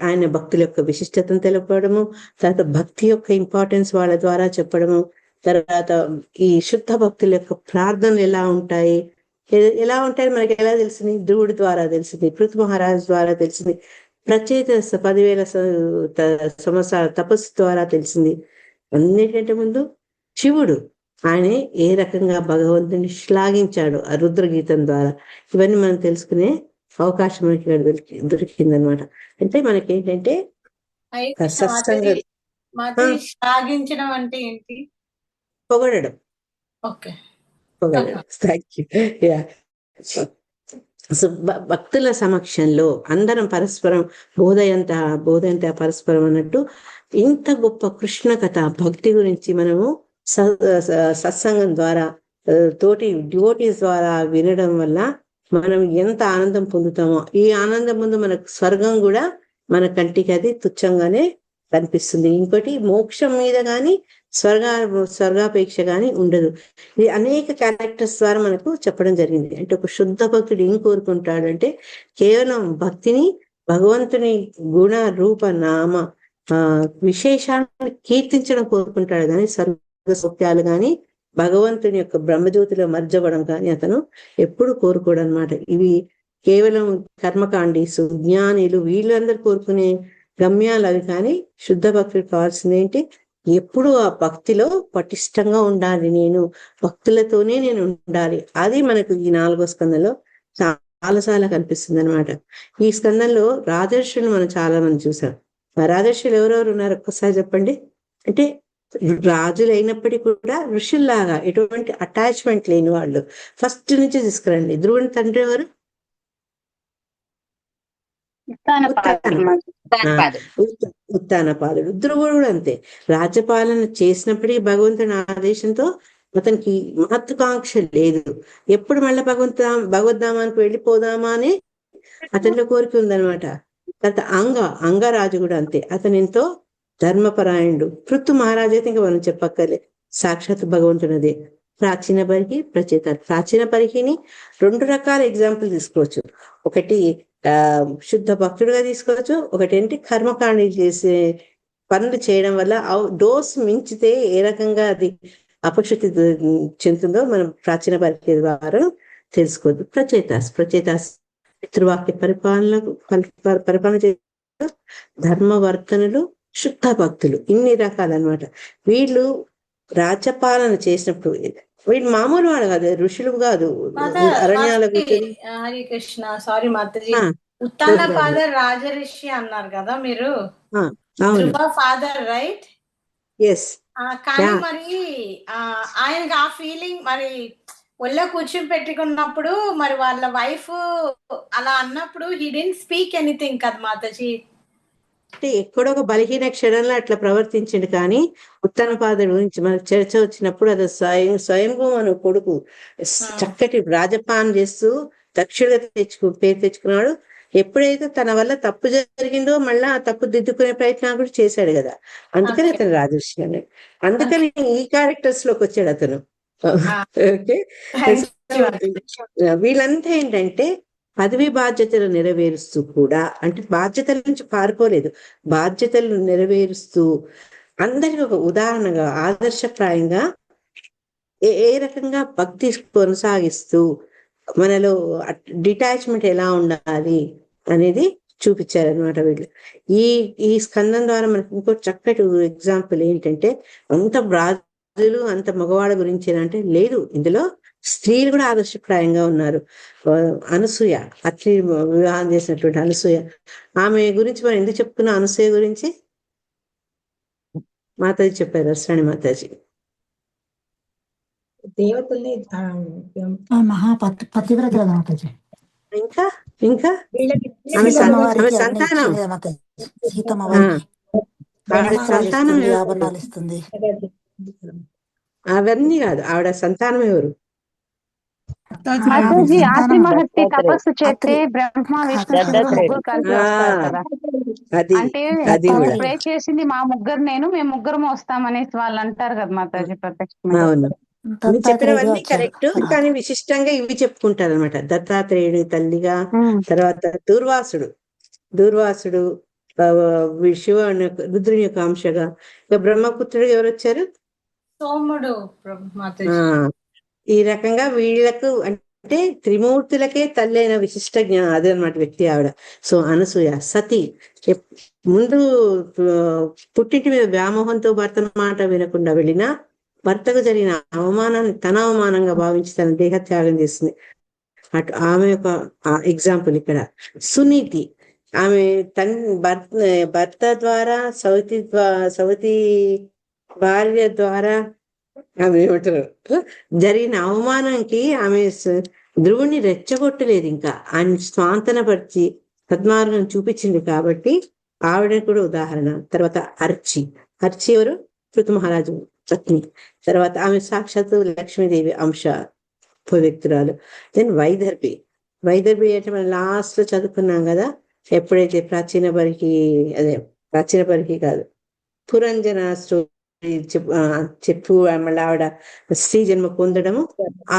ఆయన భక్తుల యొక్క విశిష్టతను తెలపడము, తర్వాత భక్తి యొక్క ఇంపార్టెన్స్ వాళ్ళ ద్వారా చెప్పడము, తర్వాత ఈ శుద్ధ భక్తుల యొక్క ప్రార్థనలు ఎలా ఉంటాయి మనకి ఎలా తెలిసింది? ధ్రువుడి ద్వారా తెలిసింది, పృథు మహారాజు ద్వారా తెలిసింది, ప్రత్యేక 10,000 సంవత్సరాల తపస్సు ద్వారా తెలిసింది. అన్నిటికంటే ముందు శివుడు ఆయన ఏ రకంగా భగవంతుని శ్లాఘించాడు ఆ రుద్రగీతం ద్వారా, ఇవన్నీ మనం తెలుసుకునే అవకాశం మనకి దొరికిందనమాట. అంటే మనకి ఏంటంటే శ్లాఘించడం అంటే ఏంటి? పొగడడం. భక్తుల సమక్షంలో అందరం పరస్పరం బోధయంత పరస్పరం అన్నట్టు ఇంత గొప్ప కృష్ణ కథ భక్తి గురించి మనము సత్సంగం ద్వారా తోటి డివోటీస్ ద్వారా వినడం వల్ల మనం ఎంత ఆనందం పొందుతామో, ఈ ఆనందం ముందు మనకు స్వర్గం కూడా మన కంటికి అది తుచ్చంగానే కనిపిస్తుంది. ఇంకోటి మోక్షం మీద కానీ స్వర్గాపేక్ష కానీ ఉండదు. ఇది అనేక క్యారెక్టర్స్ ద్వారా మనకు చెప్పడం జరిగింది. అంటే ఒక శుద్ధ భక్తుడు ఏం కోరుకుంటాడు అంటే కేవలం భక్తిని, భగవంతుని గుణ రూప నామ విశేషాలను కీర్తించడం కోరుకుంటాడు కానీ స్వర్గ సత్యాలు కానీ భగవంతుని యొక్క బ్రహ్మజ్యోతిలో మర్జవడం కానీ అతను ఎప్పుడు కోరుకోడు అనమాట. ఇవి కేవలం కర్మకాండీసు, జ్ఞానులు వీళ్ళందరూ కోరుకునే గమ్యాలు అవి. కానీ శుద్ధ భక్తుడు కావాల్సింది ఏంటి? ఎప్పుడు ఆ భక్తిలో పటిష్టంగా ఉండాలి, నేను భక్తులతోనే నేను ఉండాలి. అది మనకు ఈ 4వ స్కందంలో చాలా కనిపిస్తుంది అనమాట. ఈ స్కందంలో రాజర్షులు మనం చాలా మంది చూసాం. రాజర్షులు ఎవరెవరు ఉన్నారు ఒక్కసారి చెప్పండి. అంటే రాజులు అయినప్పటికీ కూడా ఋషుల్లాగా ఎటువంటి అటాచ్మెంట్ లేని వాళ్ళు. ఫస్ట్ నుంచి తీసుకురండి. ధ్రువుని తండ్రి ఎవరు? ఉత్తానపాదుడు. ధ్రువుడు అంతే. రాజ్యపాలన చేసినప్పటికీ భగవంతుని ఆదేశంతో అతనికి మహత్వాకాంక్ష లేదు. ఎప్పుడు మళ్ళీ భగవద్ధామానికి వెళ్ళిపోదామా అని అతనిలో కోరిక ఉందనమాట. తర్వాత అంగరాజు కూడా అంతే. అతను ఎంతో ధర్మపరాయణుడు. పృథు మహారాజు అయితే ఇంకా మనం చెప్పక్కర్లే, సాక్షాత్ భగవంతునదే. ప్రాచీన పరిహి, ప్రాచీన పరిహిని 2 రకాల ఎగ్జాంపుల్ తీసుకోవచ్చు. ఒకటి శుద్ధ భక్తుడిగా తీసుకోవచ్చు, ఒకటి ఏంటి కర్మకాండ చేసే పనులు చేయడం వల్ల డోస్ మించితే ఏ రకంగా అది అపశృతి చెందుతుందో మనం ప్రాచీన పరిచయ ద్వారా తెలుసుకోవద్దు. ప్రచేతాస్ పితృవాక్య పరిపాలన చే ధర్మవర్తనులు, శుద్ధ భక్తులు, ఇన్ని రకాలన్నమాట. వీళ్ళు రాజ్యపాలన చేసినప్పుడు వీళ్ళు మామూలు వాళ్ళు కాదు, ఋషులు కాదు, అరణ్యాల హరి కృష్ణ. సారీ మాతాజీ, ఆ, ఉత్తాన ఫాదర్ రాజరిషి అన్నారు కదా మీరు, అవును, ధ్రువ ఫాదర్ రైట్? ఎస్. కానీ మరి ఆయనకి ఆ ఫీలింగ్ మరి ఒళ్ళో కూర్చుని పెట్టుకున్నప్పుడు మరి వాళ్ళ వైఫ్ అలా అన్నప్పుడు హీ డెంట్ స్పీక్ ఎనీథింగ్ కదా మాతాజీ. అంటే ఎక్కడో ఒక బలహీన క్షణంలో అట్లా ప్రవర్తించిండు. కానీ ఉత్తనపాదుడి గురించి మనకు చర్చ వచ్చినప్పుడు అది స్వయంగా మన కొడుకు చక్కటి రాజపాలన చేస్తూ దక్షుడిగా పేరు తెచ్చుకున్నాడు. ఎప్పుడైతే తన వల్ల తప్పు జరిగిందో మళ్ళా ఆ తప్పు దిద్దుకునే ప్రయత్నం కూడా చేశాడు కదా, అందుకని అతను రాజర్షి అన్నాడు. అందుకని ఈ క్యారెక్టర్స్ లోకి వచ్చాడు అతను. ఓకే, వీళ్ళంతా ఏంటంటే పదవి బాధ్యతలు నెరవేరుస్తూ కూడా, అంటే బాధ్యతల నుంచి పారిపోలేదు, బాధ్యతలు నెరవేరుస్తూ అందరికి ఒక ఉదాహరణగా ఆదర్శప్రాయంగా ఏ రకంగా భక్తి కొనసాగిస్తూ మనలో డిటాచ్మెంట్ ఎలా ఉండాలి అనేది చూపించారనమాట వీళ్ళు. ఈ స్కందం ద్వారా మనకు ఇంకో చక్కటి ఎగ్జాంపుల్ ఏంటంటే, అంత రాజులు అంత మగవాళ్ళ గురించి అంటే లేదు, ఇందులో స్త్రీలు కూడా ఆదర్శప్రాయంగా ఉన్నారు. అనసూయ, అత్రి వివాహం చేసినటువంటి అనసూయ, ఆమె గురించి మనం ఎందుకు చెప్పుకున్నాం? అనసూయ గురించి మాతాజీ చెప్పారు, అశ్రాణి మాతాజీ. దేవతల్ని పతివ్రత మాతాజీ. ఇంకా ఇంకా ఆమె సంతానం, సంతానం ఆభరణాలు ఇస్తుంది. అవన్నీ కాదు, ఆవిడ సంతానం ఎవరు? మాతాజీ ఆత్రి మహర్షి తపస్సు చేస్తే బ్రహ్మ విష్ణు శివుడు ముగ్గురు కలిసి వస్తారు కదా, అంటే ప్రే చేసింది మా ముగ్గురు, మేము ముగ్గురం వస్తామనేసి వాళ్ళు అంటారు కదా మాతాజీ ప్రత్యక్షంగా. అవును, నువ్వు చెప్పినవన్నీ కరెక్ట్, కానీ విశిష్టంగా ఇవి చెప్పుకుంటారు అనమాట. దత్తాత్రేయుడు తల్లిగా, తర్వాత దూర్వాసుడు శివ రుద్రుని యొక్క అంశగా, ఇక బ్రహ్మపుత్రుడు ఎవరు వచ్చారు? సోముడు. ఈ రకంగా వీళ్ళకు అంటే త్రిమూర్తులకే తల్లి అయిన విశిష్ట జ్ఞానం అదనమాట వ్యక్తి ఆవిడ. సో అనసూయ సతి, ముందు పుట్టింటి మీద వ్యామోహంతో భర్త మాట వినకుండా వెళ్ళినా భర్తకు జరిగిన అవమానాన్ని తన అవమానంగా భావించి తన దేహత్యాగం చేస్తుంది. అటు ఆమె యొక్క ఎగ్జాంపుల్ ఇక్కడ. సునీతి, ఆమె భర్త ద్వారా సవతి భార్య ద్వారా ఆమె ఏమంటారు జరిగిన అవమానానికి ఆమె ధ్రువుని రెచ్చగొట్టలేదు, ఇంకా ఆయన స్వాంతనపరిచి సద్మార్గం చూపించింది కాబట్టి ఆవిడ కూడా ఉదాహరణ. తర్వాత అర్చి ఎవరు? పృథు మహారాజు పత్ని. తర్వాత ఆమె సాక్షాత్తు లక్ష్మీదేవి అంశ వ్యక్తురాలు. దెన్ వైదర్భి అంటే మనం లాస్ట్ లో చదువుకున్నాం కదా, ఎప్పుడైతే ప్రాచీన పరిహి కాదు, పురంజన స్టోరీ చెప్పు మళ్ళీ ఆవిడ స్త్రీ జన్మ పొందడము,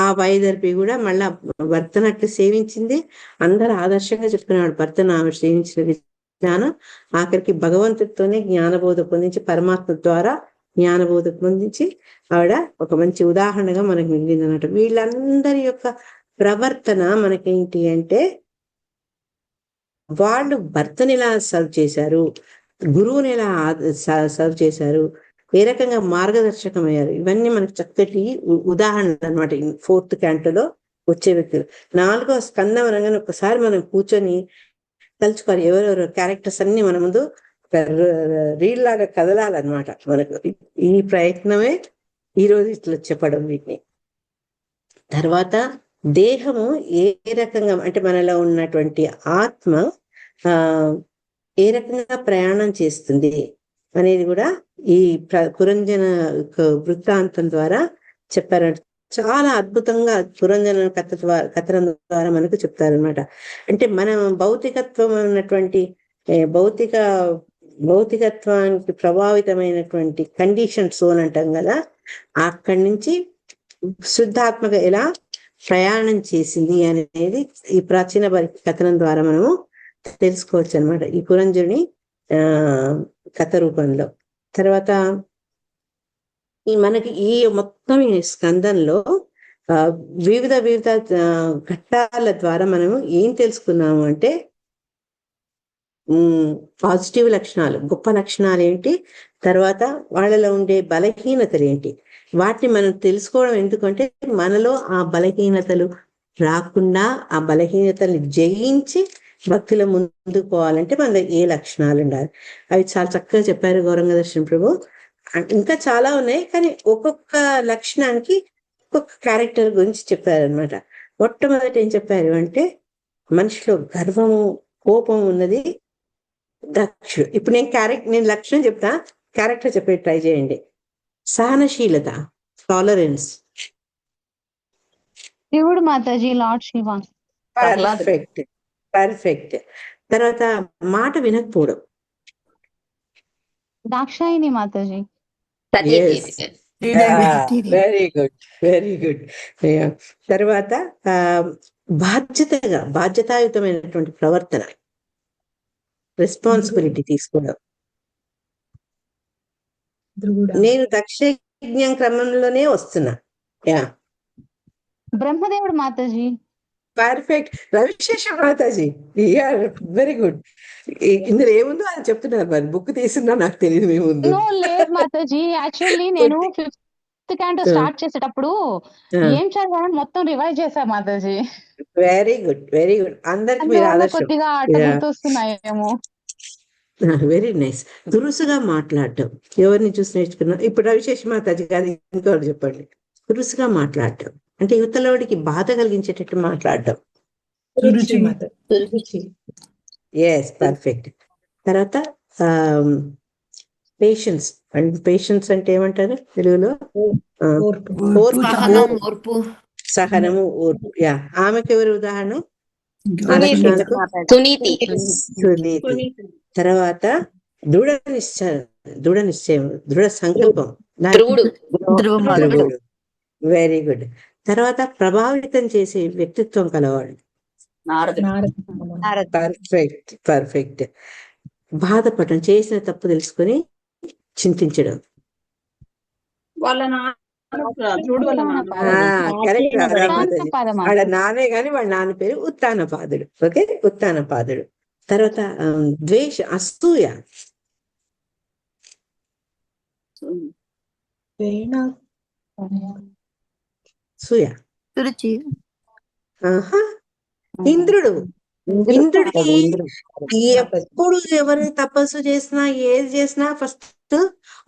ఆ వైదర్భి కూడా మళ్ళా భర్తను అట్లా సేవించింది. అందరూ ఆదర్శంగా చెప్పుకున్నాడు భర్తను ఆమె సేవించిన విధానం. ఆఖరికి భగవంతుడితోనే జ్ఞానబోధ పొందించి, పరమాత్మ ద్వారా జ్ఞానబోధ పొందించి ఆవిడ ఒక మంచి ఉదాహరణగా మనకు మిగిలింది అన్నమాట. వీళ్ళందరి యొక్క ప్రవర్తన మనకేంటి అంటే, వాళ్ళు భర్తని ఎలా సర్వ్ చేశారు, గురువుని ఎలా సర్వ్ చేశారు, ఏ రకంగా మార్గదర్శకం అయ్యారు, ఇవన్నీ మనకు చక్కటి ఉదాహరణలు అనమాట. 4th canto వచ్చే వ్యక్తులు. 4వ స్కందం అనగానే ఒకసారి మనం కూర్చొని తలుచుకోవాలి, ఎవరెవరు క్యారెక్టర్స్ అన్ని మన ముందు రీల్ లాగా కదలాలన్నమాట. మనకు ఈ ప్రయత్నమే ఈరోజు ఇట్లా చెప్పడం వీటిని. తర్వాత దేహము ఏ రకంగా అంటే మనలో ఉన్నటువంటి ఆత్మ ఏ రకంగా ప్రయాణం చేస్తుంది అనేది కూడా ఈ పురంజన వృత్తాంతం ద్వారా చెప్పారు. చాలా అద్భుతంగా పురంజన కథనం ద్వారా మనకు చెప్తారనమాట. అంటే మనం భౌతికత్వం ఉన్నటువంటి భౌతికత్వానికి ప్రభావితమైనటువంటి కండిషన్స్ అని అంటాం కదా, అక్కడి నుంచి శుద్ధాత్మక ఎలా ప్రయాణం చేసింది అనేది ఈ ప్రాచీన కథనం ద్వారా మనము తెలుసుకోవచ్చు అనమాట, ఈ పురంజుని కథ రూపంలో. తర్వాత మనకి ఈ మొత్తం ఈ స్కందంలో వివిధ వివిధ ఘట్టాల ద్వారా మనము ఏం తెలుసుకున్నాము అంటే పాజిటివ్ లక్షణాలు, గొప్ప లక్షణాలు ఏంటి, తర్వాత వాళ్ళలో ఉండే బలహీనతలు ఏంటి, వాటిని మనం తెలుసుకోవడం ఎందుకంటే మనలో ఆ బలహీనతలు రాకుండా ఆ బలహీనతల్ని జయించి భక్తిలో ముందుకు పోవాలంటే మన ఏ లక్షణాలు ఉండాలి. అవి చాలా చక్కగా చెప్పారు గౌరంగ దర్శన ప్రభు. ఇంకా చాలా ఉన్నాయి, కానీ ఒక్కొక్క లక్షణానికి ఒక్కొక్క క్యారెక్టర్ గురించి చెప్పారనమాట. మొట్టమొదటి ఏం చెప్పారు అంటే మనిషిలో గర్వము, కోపం ఉన్నది దక్షుడు. ఇప్పుడు నేను లక్షణం చెప్తా, క్యారెక్టర్ చెప్పే ట్రై చేయండి. సహనశీలత, టాలరెన్స్. శివుడు Mataji, lord Shiva. Perfect perfect. తర్వాత మాట వినకపోవడం. Dakshayani Mataji. Very good very good. తర్వాత బాధ్యతాయుతమైనటువంటి ప్రవర్తన, రెస్పాన్సిబిలిటీ తీసుకోవడం. నేను దక్షయజ్ఞం క్రమంలోనే వస్తున్నా. యా, బ్రహ్మదేవుడు Mataji. Perfect. Ravishesha Mataji, very good. ఇందులో ఏముందో అని చెప్తున్నారు, మరి బుక్ తీసున్నా నాకు తెలియదు ఏముందో. నో లేదు మాతాజీ, యాక్చువల్లీ నేను 5th క్యాంటో స్టార్ట్ చేసేటప్పుడు ఏం చదివాను మొత్తం రివైజ్ చేశా Mataji. Very good very good. అందరికి మీరు ఆదర్శం. కొద్దిగా గుర్తొస్తున్నాయేమో. Very nice. దురుసుగా మాట్లాడటం, ఎవరిని చూసి నేర్చుకున్నా. ఇప్పుడు రవిశేష మాతాజీ గారు ఇంకోటి చెప్పండి. దురుసుగా మాట్లాడటం అంటే యువతలోడికి బాధ కలిగించేటట్టు మాట్లాడటం. Yes, perfect. తర్వాత పేషెన్స్. అండ్ పేషెన్స్ అంటే ఏమంటారు తెలుగులో? సహనము, ఓర్పు. యా, ఆమెకి ఎవరు ఉదాహరణ? సునీతి. తర్వాత దృఢ నిశ్చయం, దృఢ సంకల్పం. Very good. తర్వాత ప్రభావితం చేసే వ్యక్తిత్వం కలవాడు. Perfect perfect. బాధపడటం, చేసిన తప్పు తెలుసుకొని చింతించడం. కరెక్ట్. వాళ్ళ నానే గాని వాళ్ళ నాన్న పేరు ఉత్తానపాదుడు. ఓకే, ఉత్తానపాదుడు. తర్వాత అసూయ. ఇంద్రుడు. ఇంద్రుడికి ఎప్పుడు ఎవరు తపస్సు చేసినా ఏది చేసినా ఫస్ట్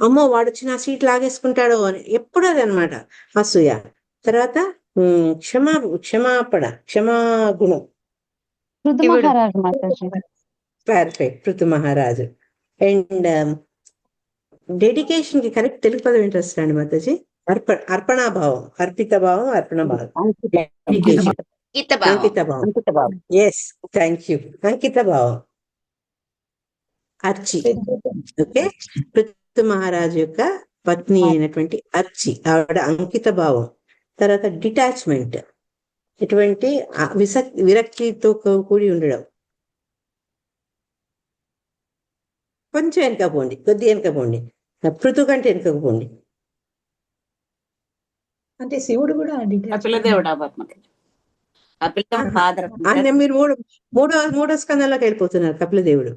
అమ్మో వాడు వచ్చి నా సీట్ లాగేసుకుంటాడో అని ఎప్పుడు అది అనమాట అసూయ. తర్వాత క్షమాగుణం. పర్ఫెక్ట్, పృథు మహారాజు. అండ్ డెడికేషన్ కి కరెక్ట్ తెలుగు పదం ఇంట్రెస్ట్ అండి మాతాజీ? అర్పణాభావం, అర్పిత భావం, అర్పణాభావం, అంకిత భావం. Yes, thank you. అంకిత భావం. అర్చి. ఓకే, పృథు మహారాజు యొక్క పత్ని అయినటువంటి అర్చి, ఆవిడ అంకిత భావం. తర్వాత డిటాచ్మెంట్, ఇటువంటి విరక్తితో కూడి ఉండడం. కొంచెం వెనకపోండి, కొద్దిగా వెనకపోండి, పృథు కంటే వెనకపోండి. అంటే శివుడు కూడా మీరు మూడో స్కందంలోకి వెళ్ళిపోతున్నారు. కపిలదేవుడు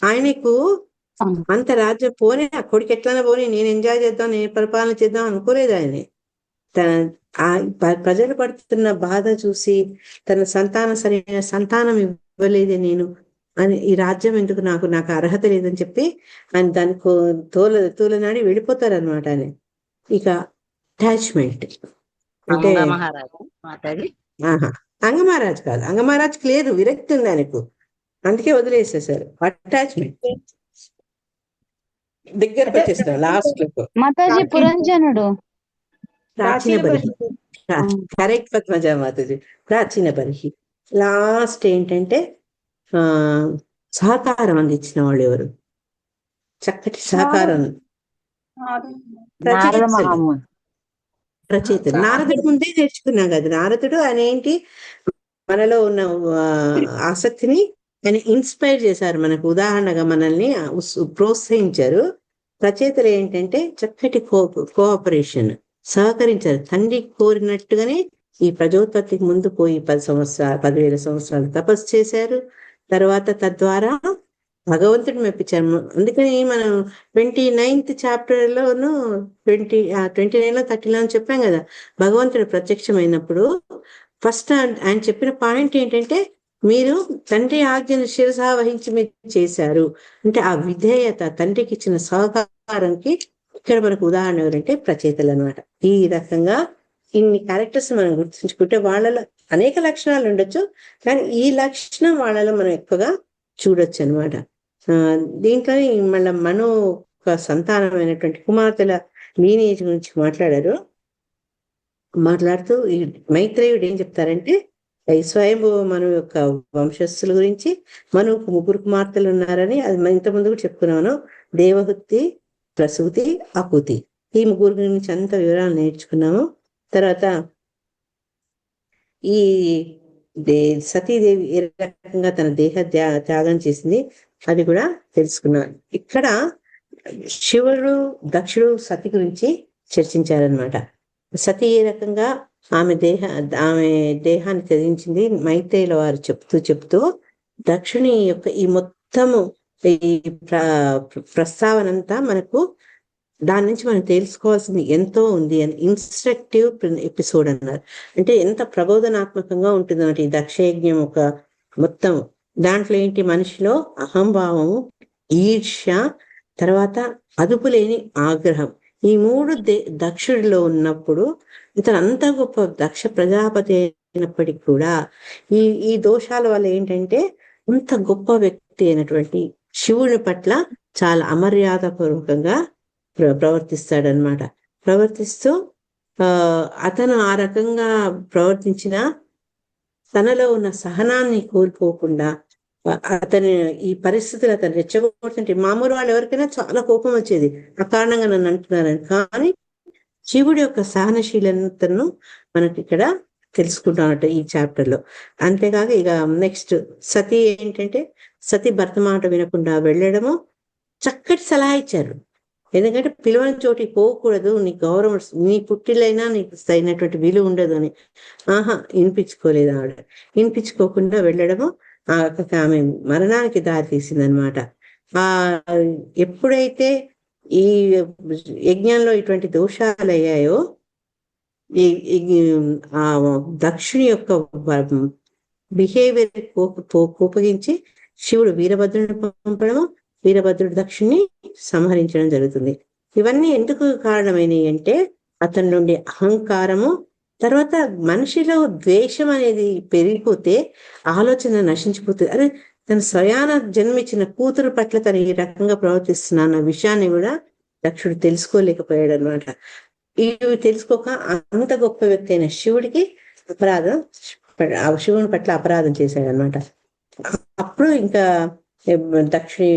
ఆయనకు అంత రాజ్యం పోనీ, ఆ కొడుకు ఎట్లన్నా పోనీ, నేను ఎంజాయ్ చేద్దాం, నేను పరిపాలన చేద్దాం అనుకోలేదు. ఆయన ప్రజలు పడుతున్న బాధ చూసి తన సరైన సంతానం ఇవ్వలేదే నేను అని, ఈ రాజ్యం ఎందుకు, నాకు అర్హత లేదని చెప్పి ఆయన దానికి తోలనాడి వెళ్ళిపోతారు అనమాట. ఆయన ఇక అటాచ్మెంట్ అంటే అంగమహారాజు కాదు, అంగమహారాజుకి లేదు, విరక్తి ఉంది ఆయనకు, అందుకే వదిలేసేసారు. అటాచ్మెంట్ దగ్గరకు వచ్చేస్తారు లాస్ట్ లో. పురంజనుడు. ప్రాచీన బర్హి. కరెక్ట్ పద్మజ మాతాజీ, ప్రాచీన బర్హి. లాస్ట్ ఏంటంటే సహకారం అందించిన వాళ్ళు ఎవరు? చక్కటి సహకారం. రచయితలు. నారదుడు ముందే నేర్చుకున్నాం కదా. నారదుడు ఆయన ఏంటి, మనలో ఉన్న ఆసక్తిని ఆయన ఇన్స్పైర్ చేశారు. మనకు ఉదాహరణగా మనల్ని ప్రోత్సహించారు. రచయితలు ఏంటంటే చక్కటి కోఆపరేషన్, సహకరించారు. తండ్రి కోరినట్టుగానే ఈ ప్రజోత్పత్తికి ముందు పోయి 10,000 సంవత్సరాలు తపస్సు చేశారు. తర్వాత తద్వారా భగవంతుడు మెప్పించారు. అందుకని మనం 29th చాప్టర్లోను 29లో 30లో అని చెప్పాం కదా, భగవంతుడు ప్రత్యక్షమైనప్పుడు ఫస్ట్ ఆయన చెప్పిన పాయింట్ ఏంటంటే, మీరు తండ్రి ఆజ్ఞను శిరసా వహించి మీరు చేశారు అంటే ఆ విధేయత, తండ్రికి ఇచ్చిన సహకారంకి ఇక్కడ మనకు ఉదాహరణ ఎవరంటే రచయితలు అనమాట. ఈ రకంగా ఇన్ని క్యారెక్టర్స్ మనం గుర్తుంచుకుంటే వాళ్ళలో అనేక లక్షణాలు ఉండొచ్చు, కానీ ఈ లక్షణం వాళ్ళలో మనం ఎక్కువగా చూడొచ్చు అనమాట. దీంట్లో మళ్ళీ మనో ఒక సంతానమైనటువంటి కుమార్తెల లీనేజ్ గురించి మాట్లాడుతూ ఈ మైత్రేయుడు ఏం చెప్తారంటే, ఈ స్వయంభూ మను యొక్క వంశస్థుల గురించి, మనుకు 3 కుమార్తెలు ఉన్నారని అది మనం ఇంతకుముందు కూడా చెప్పుకున్నాను. దేవహుతి, ప్రసూతి, అకుతి, ఈ 3 గురించి అంత వివరాలు నేర్చుకున్నాము. తర్వాత ఈ సతీదేవి ఏ రకంగా తన త్యాగం చేసింది అది కూడా తెలుసుకున్నాను. ఇక్కడ శివుడు, దక్షుడు సతి గురించి చర్చించారనమాట. సతి ఏ రకంగా ఆమె దేహాన్ని త్యజించింది మైత్రేయుల వారు చెప్తూ దక్షుని యొక్క ఈ మొత్తము ఈ ప్రస్తావన అంతా మనకు దాని నుంచి మనం తెలుసుకోవాల్సింది ఎంతో ఉంది అని ఇన్స్ట్రక్టివ్ ఎపిసోడ్ అన్నారు. అంటే ఎంత ప్రబోధనాత్మకంగా ఉంటుంది అన్నమాట ఈ దక్షయజ్ఞం ఒక మొత్తం. దాంట్లో ఏంటి, మనిషిలో అహంభావము, ఈర్ష్య, తర్వాత అదుపులేని ఆగ్రహం, ఈ 3 దక్షుడిలో ఉన్నప్పుడు ఇతను అంత గొప్ప దక్ష ప్రజాపతి అయినప్పటికీ కూడా ఈ దోషాల వల్ల ఏంటంటే అంత గొప్ప వ్యక్తి అయినటువంటి శివుని పట్ల చాలా అమర్యాదపూర్వకంగా ప్రవర్తిస్తాడనమాట. ప్రవర్తిస్తూ అతను ఆ రకంగా ప్రవర్తించిన తనలో ఉన్న సహనాన్ని కోల్పోకుండా అతని ఈ పరిస్థితులు అతను రెచ్చగొడుతుంటే, మామూలు వాళ్ళు ఎవరికైనా చాలా కోపం వచ్చేది ఆ కారణంగా నన్ను అంటున్నారని, కానీ శివుడి యొక్క సహనశీలతను మనకి ఇక్కడ తెలుసుకుంటామట ఈ చాప్టర్ లో. అంతేకాక ఇక నెక్స్ట్ సతీ ఏంటంటే, సతీ భర్త మాట వినకుండా వెళ్ళడము, చక్కటి సలహా ఇచ్చారు. ఎందుకంటే పిలవని చోటికి పోకూడదు, నీ గౌరవం, నీ పుట్టిలైనా నీకు తగినటువంటి విలువ ఉండదు అని. వినిపించుకోలేదు ఆవిడ. వినిపించుకోకుండా వెళ్ళడము ఆమె మరణానికి దారి తీసిందనమాట. ఎప్పుడైతే ఈ యజ్ఞంలో ఇటువంటి దోషాలు అయ్యాయో, ఆ దక్షుని యొక్క బిహేవియర్ కోపగించి శివుడు వీరభద్రుని పంపడము, వీరభద్రుడు దక్షుణ్ణి సంహరించడం జరుగుతుంది. ఇవన్నీ ఎందుకు కారణమైనవి అంటే అతని నుండి అహంకారము, తర్వాత మనిషిలో ద్వేషం అనేది పెరిగిపోతే ఆలోచన నశించిపోతుంది. అదే తన స్వయాన జన్మించిన కూతురు పట్ల తను ఈ రకంగా ప్రవర్తిస్తున్నా అన్న విషయాన్ని కూడా దక్షుడు తెలుసుకోలేకపోయాడు అనమాట. ఇవి తెలుసుకోక అంత గొప్ప వ్యక్తి అయిన శివుడికి శివుని పట్ల అపరాధం చేశాడు అనమాట. అప్పుడు ఇంకా దక్షిణి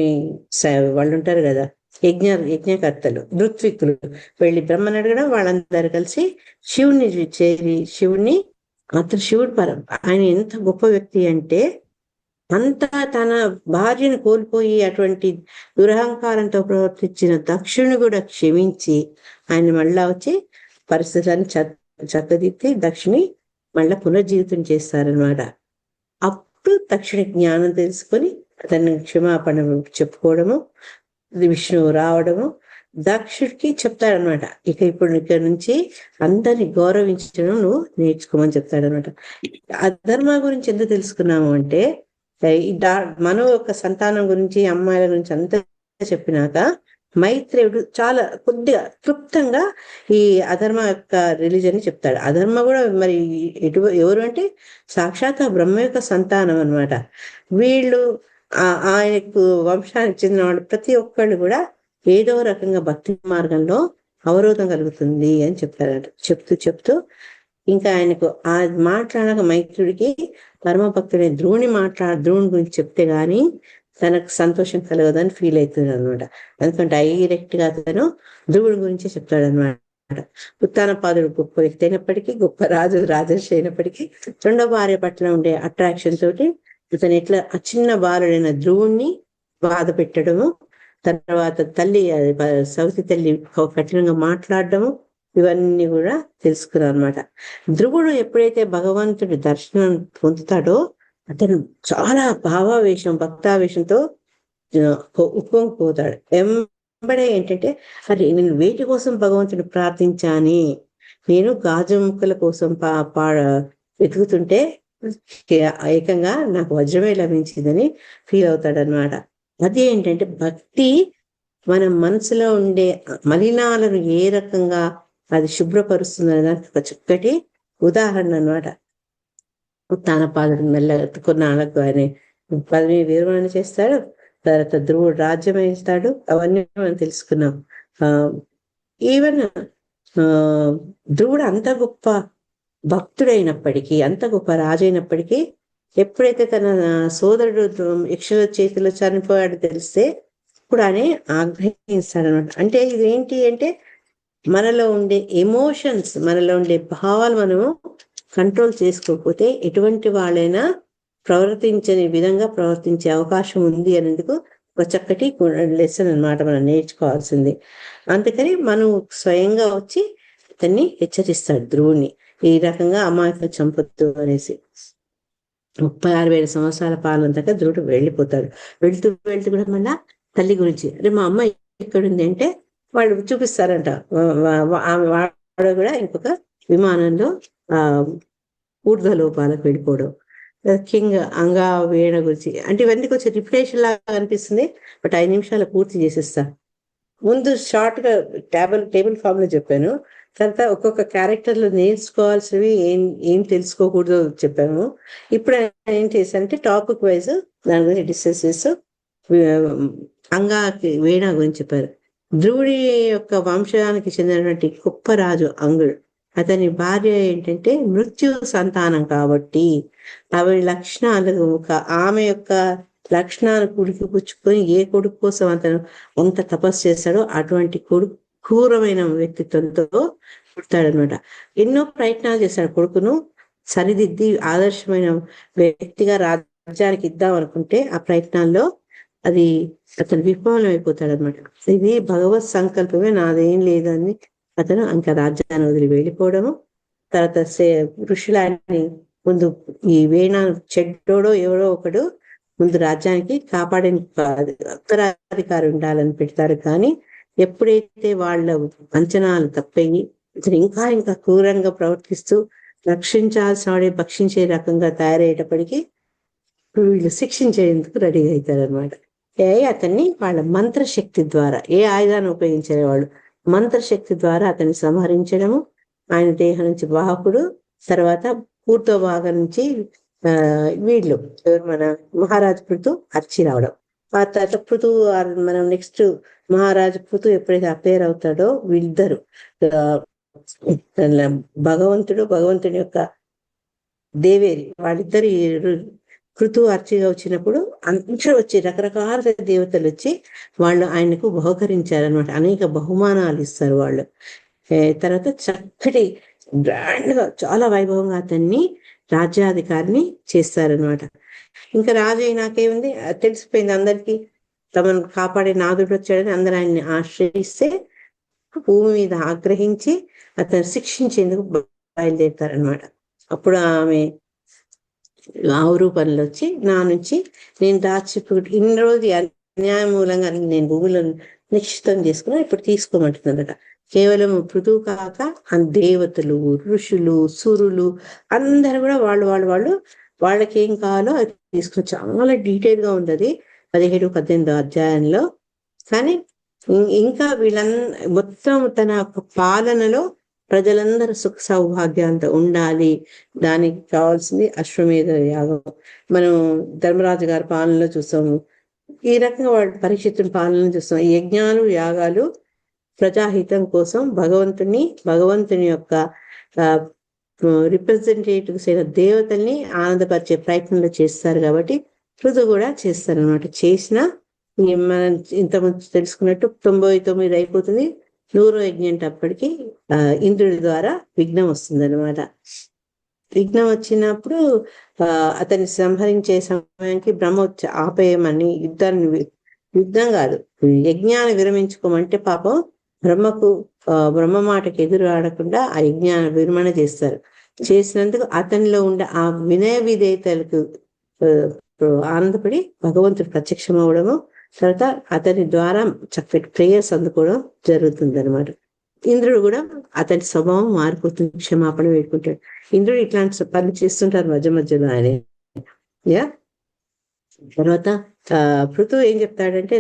వాళ్ళు ఉంటారు కదా, యజ్ఞకర్తలు, ఋత్విక్కులు వెళ్ళి బ్రహ్మని అడగడం, వాళ్ళందరూ కలిసి శివుణ్ణి చేరి అతను శివుడు ఆయన ఎంత గొప్ప వ్యక్తి అంటే, అంతా తన భార్యను కోల్పోయి అటువంటి దురహంకారంతో ప్రవర్తించిన దక్షుని కూడా క్షమించి ఆయన మళ్ళా వచ్చి పరిస్థితులను చక్కదిద్ది దక్షిణి మళ్ళా పునర్జీవితం చేస్తారనమాట. అప్పుడు దక్షిణ జ్ఞానం తెలుసుకొని అతన్ని క్షమాపణ చెప్పుకోవడము, విష్ణువు రావడము, దక్షుడికి చెప్తాడనమాట, ఇప్పుడు ఇక్కడ నుంచి అందరిని గౌరవించడం నువ్వు నేర్చుకోమని చెప్తాడనమాట. అధర్మ గురించి ఎందుకు తెలుసుకున్నాము అంటే, మనో యొక్క సంతానం గురించి, అమ్మాయిల గురించి అంతా చెప్పినాక మైత్రేయుడు చాలా కొద్దిగా క్లుప్తంగా ఈ అధర్మ యొక్క రిలీజన్ ని చెప్తాడు. అధర్మ కూడా మరి ఎవరు అంటే సాక్షాత్ బ్రహ్మ యొక్క సంతానం అనమాట. వీళ్ళు ఆయనకు వంశానికి చెందిన వాళ్ళు ప్రతి ఒక్కళ్ళు కూడా ఏదో రకంగా భక్తి మార్గంలో అవరోధం కలుగుతుంది అని చెప్తారట. చెప్తూ ఇంకా ఆయనకు ఆ మాట్లాడక మైత్రుడికి పరమ భక్తుడైన ధ్రువుని గురించి చెప్తే గాని తనకు సంతోషం కలగదని ఫీల్ అవుతుంది అనమాట. ఎందుకంటే డైరెక్ట్ గా అతను ధ్రువుడి గురించి చెప్తాడనమాట. ఉత్తానపాదుడు గొప్ప వ్యక్తి అయినప్పటికీ, గొప్ప రాజర్షి అయినప్పటికీ, రెండో భార్య పట్ల ఉండే అట్రాక్షన్ తోటి ఇతను ఎట్లా ఆ చిన్న బాలుడైన ధ్రువుణ్ణి బాధ పెట్టడము, తర్వాత తల్లి సవతి తల్లి కఠినంగా మాట్లాడడము, ఇవన్నీ కూడా తెలుసుకున్నాం అనమాట. ధ్రువుడు ఎప్పుడైతే భగవంతుడి దర్శనం పొందుతాడో అతను చాలా భావావేశం భక్తావేశంతో ఉప్పొంగిపోతాడు. వెంబడే ఏంటంటే, అరే నేను వేటి కోసం భగవంతుని ప్రార్థించాని, నేను గాజు ముక్కల కోసం వెతుకుతుంటే ఏకంగా నాకు వజ్రమే లభించిందని ఫీల్ అవుతాడు అనమాట. అది ఏంటంటే భక్తి మన మనసులో ఉండే మలినాలను ఏ రకంగా అది శుభ్రపరుస్తుంది దానికి ఒక చక్కటి ఉదాహరణ అనమాట. ఉత్తానపాదుడు మెల్లగా కొన్నాళ్ళకు ఆయన పదవి విరమణ చేస్తాడు. తర్వాత ధ్రువుడు రాజ్యం వేస్తాడు. అవన్నీ మనం తెలుసుకున్నాం. ఈవెన్ ధ్రువుడు అంత గొప్ప భక్తుడైనప్పటికీ, అంత గొప్ప రాజైనప్పటికీ, ఎప్పుడైతే తన సోదరుడు యక్షుల చేతిలో చనిపోయాడు తెలిస్తే ఇప్పుడు ఆయన ఆగ్రహిస్తాడనమాట. అంటే ఇదేంటి అంటే మనలో ఉండే ఎమోషన్స్, మనలో ఉండే భావాలు మనము కంట్రోల్ చేసుకోకపోతే ఎటువంటి వాళ్ళైనా ప్రవర్తించని విధంగా ప్రవర్తించే అవకాశం ఉంది అనేందుకు ఒక చక్కటి లెసన్ అన్నమాట మనం నేర్చుకోవాల్సింది. అందుకని మనం స్వయంగా వచ్చి అతన్ని హెచ్చరిస్తాడు ధ్రువుణ్ణి, ఈ రకంగా అమాయకులు చంపొద్దు అనేసి. 36,000 సంవత్సరాల పాలన దాకా ధ్రువుడు వెళ్ళిపోతాడు. వెళ్తూ వెళ్తూ కూడా మళ్ళా తల్లి గురించి, అరే మా అమ్మ ఎక్కడుంది అంటే వాళ్ళు చూపిస్తారంట. వాడు కూడా ఇంకొక విమానంలో ఊర్ధ్వలోపాలకు వెళ్ళిపోవడం. కింగ్ అంగా వీణ గురించి అంటే ఇవన్నీ కొంచెం రిపిటేషన్ లాగా అనిపిస్తుంది, బట్ 5 నిమిషాలు పూర్తి చేసేస్తా. ముందు షార్ట్ గా టేబుల్ ఫామ్ లో చెప్పాను. తర్వాత ఒక్కొక్క క్యారెక్టర్ లో నేర్చుకోవాల్సినవి ఏం తెలుసుకోకూడదు చెప్పాము. ఇప్పుడు ఏం చేశానంటే టాపిక్ వైజ్ దాని గురించి డిస్కస్ చేస్తూ అంగా వీణ గురించి చెప్పారు. ధ్రువుడి యొక్క వంశానికి చెందినటువంటి గొప్ప రాజు అంగుడు. అతని భార్య ఏంటంటే మృత్యు సంతానం కాబట్టి ఆవిడ లక్షణాలు ఆమె యొక్క లక్షణాలు కుడికి పుచ్చుకొని ఏ కొడుకు కోసం అతను అంత తపస్సు చేశాడో అటువంటి కొడుకు క్రూరమైన వ్యక్తిత్వంతో పుడతాడనమాట. ఎన్నో ప్రయత్నాలు చేశాడు కొడుకును సరిదిద్ది ఆదర్శమైన వ్యక్తిగా రాజ్యానికి ఇద్దాం అనుకుంటే ఆ ప్రయత్నాల్లో అది అతను విఫలం అయిపోతాడనమాట. ఇది భగవత్ సంకల్పమే, నాదేం లేదని అతను ఇంకా రాజ్యాన్ని వదిలి వెళ్ళిపోవడము. తర్వాత ఋషులాన్ని ముందు ఈ వీణ చెడ్డోడో ఎవడో ఒకడు ముందు రాజ్యానికి కాపాడే ఉత్తరాధికారి ఉండాలని పెడతారు. కానీ ఎప్పుడైతే వాళ్ళ అంచనాలు తప్పయి ఇతను ఇంకా ఇంకా క్రూరంగా ప్రవర్తిస్తూ రక్షించాల్సిన వాడే భక్షించే రకంగా తయారయ్యేటప్పటికీ వీళ్ళు శిక్షించేందుకు రెడీగా అవుతారనమాట. అతన్ని వాళ్ళ మంత్రశక్తి ద్వారా, ఏ ఆయుధాన్ని ఉపయోగించే వాళ్ళు మంత్రశక్తి ద్వారా అతన్ని సంహరించడము. ఆయన దేహం నుంచి వాహకుడు, తర్వాత పూర్తో భాగం నుంచి వీళ్ళు మన మహారాజు పృథు అర్చి రావడం. ఆ తర్వాత పృథు మనం నెక్స్ట్ మహారాజు పృథు ఎప్పుడైతే అపేర్ అవుతాడో వీళ్ళిద్దరు భగవంతుడి యొక్క దేవేరి వాళ్ళిద్దరు పృథు అర్చిగా వచ్చినప్పుడు అందరూ వచ్చి రకరకాల దేవతలు వచ్చి వాళ్ళు ఆయనకు బహుకరించారనమాట. అనేక బహుమానాలు ఇస్తారు వాళ్ళు. తర్వాత చక్కటి గ్రాండ్ గా చాలా వైభవంగా అతన్ని రాజ్యాధికారిని చేస్తారనమాట. ఇంకా రాజు నాకేముంది తెలిసిపోయింది అందరికి, తమను కాపాడే నాదుడు వచ్చాడని అందరూ ఆయన్ని ఆశ్రయిస్తే భూమి మీద ఆగ్రహించి అతను శిక్షించేందుకు బయలుదేరుతారనమాట. అప్పుడు ఆమె రూపంలో వచ్చి నా నుంచి నేను దాచిపెట్టి ఇన్ని రోజు అన్యాయం మూలంగా నేను భూమిలో నిశ్చితం చేసుకున్నా, ఇప్పుడు తీసుకోమంటున్నారట. కేవలం పృథు కాక దేవతలు, ఋషులు, సురులు అందరు కూడా వాళ్ళకి ఏం కావాలో అది తీసుకుని చాలా డీటెయిల్ గా ఉంది అది 17-18 అధ్యాయంలో. కానీ ఇంకా మొత్తం తన పాలనలో ప్రజలందరూ సుఖ సౌభాగ్యాలతో ఉండాలి, దానికి కావాల్సింది అశ్వమేధ యాగం. మనం ధర్మరాజు గారి పాలనలో చూస్తాము, ఈ రకంగా వాడు పరీక్షితుని పాలనలో చూస్తాం. ఈ యజ్ఞాలు యాగాలు ప్రజాహితం కోసం భగవంతుని యొక్క రిప్రజెంటేటివ్స్ అయిన దేవతల్ని ఆనందపరిచే ప్రయత్నంలో చేస్తారు. కాబట్టి పృథు కూడా చేస్తారనమాట. చేసిన మనం ఇంతకుముందు తెలుసుకున్నట్టు 99 అయిపోతుంది. 100వ యజ్ఞం అప్పటికి ఇంద్రుడి ద్వారా విఘ్నం వస్తుంది అనమాట. విఘ్నం వచ్చినప్పుడు అతన్ని సంహరించే సమయానికి బ్రహ్మ ఆపేయమని యుద్ధం కాదు, యజ్ఞాన్ని విరమించుకోమంటే పాపం బ్రహ్మ మాటకి ఎదురు ఆడకుండా ఆ యజ్ఞాన్ని విరమణ చేస్తారు. చేసినందుకు అతనిలో ఉండే ఆ వినయ విధేయతలకు ఆనందపడి భగవంతుడు ప్రత్యక్షం అవడము, తర్వాత అతని ద్వారా చక్కటి ప్రేయర్స్ అందుకోవడం జరుగుతుంది అనమాట. ఇంద్రుడు కూడా అతని స్వభావం మారిపోతుంది, క్షమాపణ వేడుకుంటాడు. ఇంద్రుడు ఇట్లాంటి పనులు చేస్తుంటారు మధ్య మధ్యలో ఆయన. యా తర్వాత పృథువు ఏం చెప్తాడంటే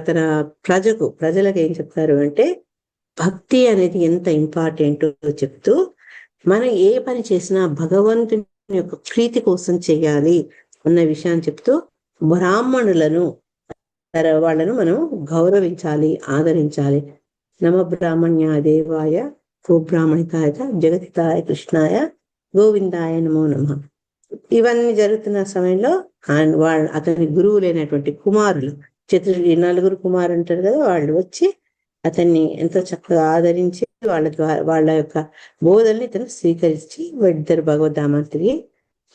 తన ప్రజలకు ఏం చెప్తారు అంటే భక్తి అనేది ఎంత ఇంపార్టెంట్ చెప్తూ, మనం ఏ పని చేసినా భగవంతుని యొక్క ప్రీతి కోసం చేయాలి అన్న విషయాన్ని చెప్తూ, బ్రాహ్మణులను వాళ్ళను మనం గౌరవించాలి, ఆదరించాలి. నమ బ్రాహ్మణ్య దేవాయ గోబ్రాహ్మణికాయ జగతితాయ కృష్ణాయ గోవిందాయ నమో నమః. ఇవన్నీ జరుగుతున్న సమయంలో అతని గురువులైనటువంటి కుమారులు, 4 కుమారులు ఉంటారు కదా, వాళ్ళు వచ్చి అతన్ని ఎంతో చక్కగా ఆదరించి వాళ్ళ ద్వారా వాళ్ళ యొక్క బోధల్ని ఇతను స్వీకరించి ఇద్దరు భగవద్ధామాన్ని తిరిగి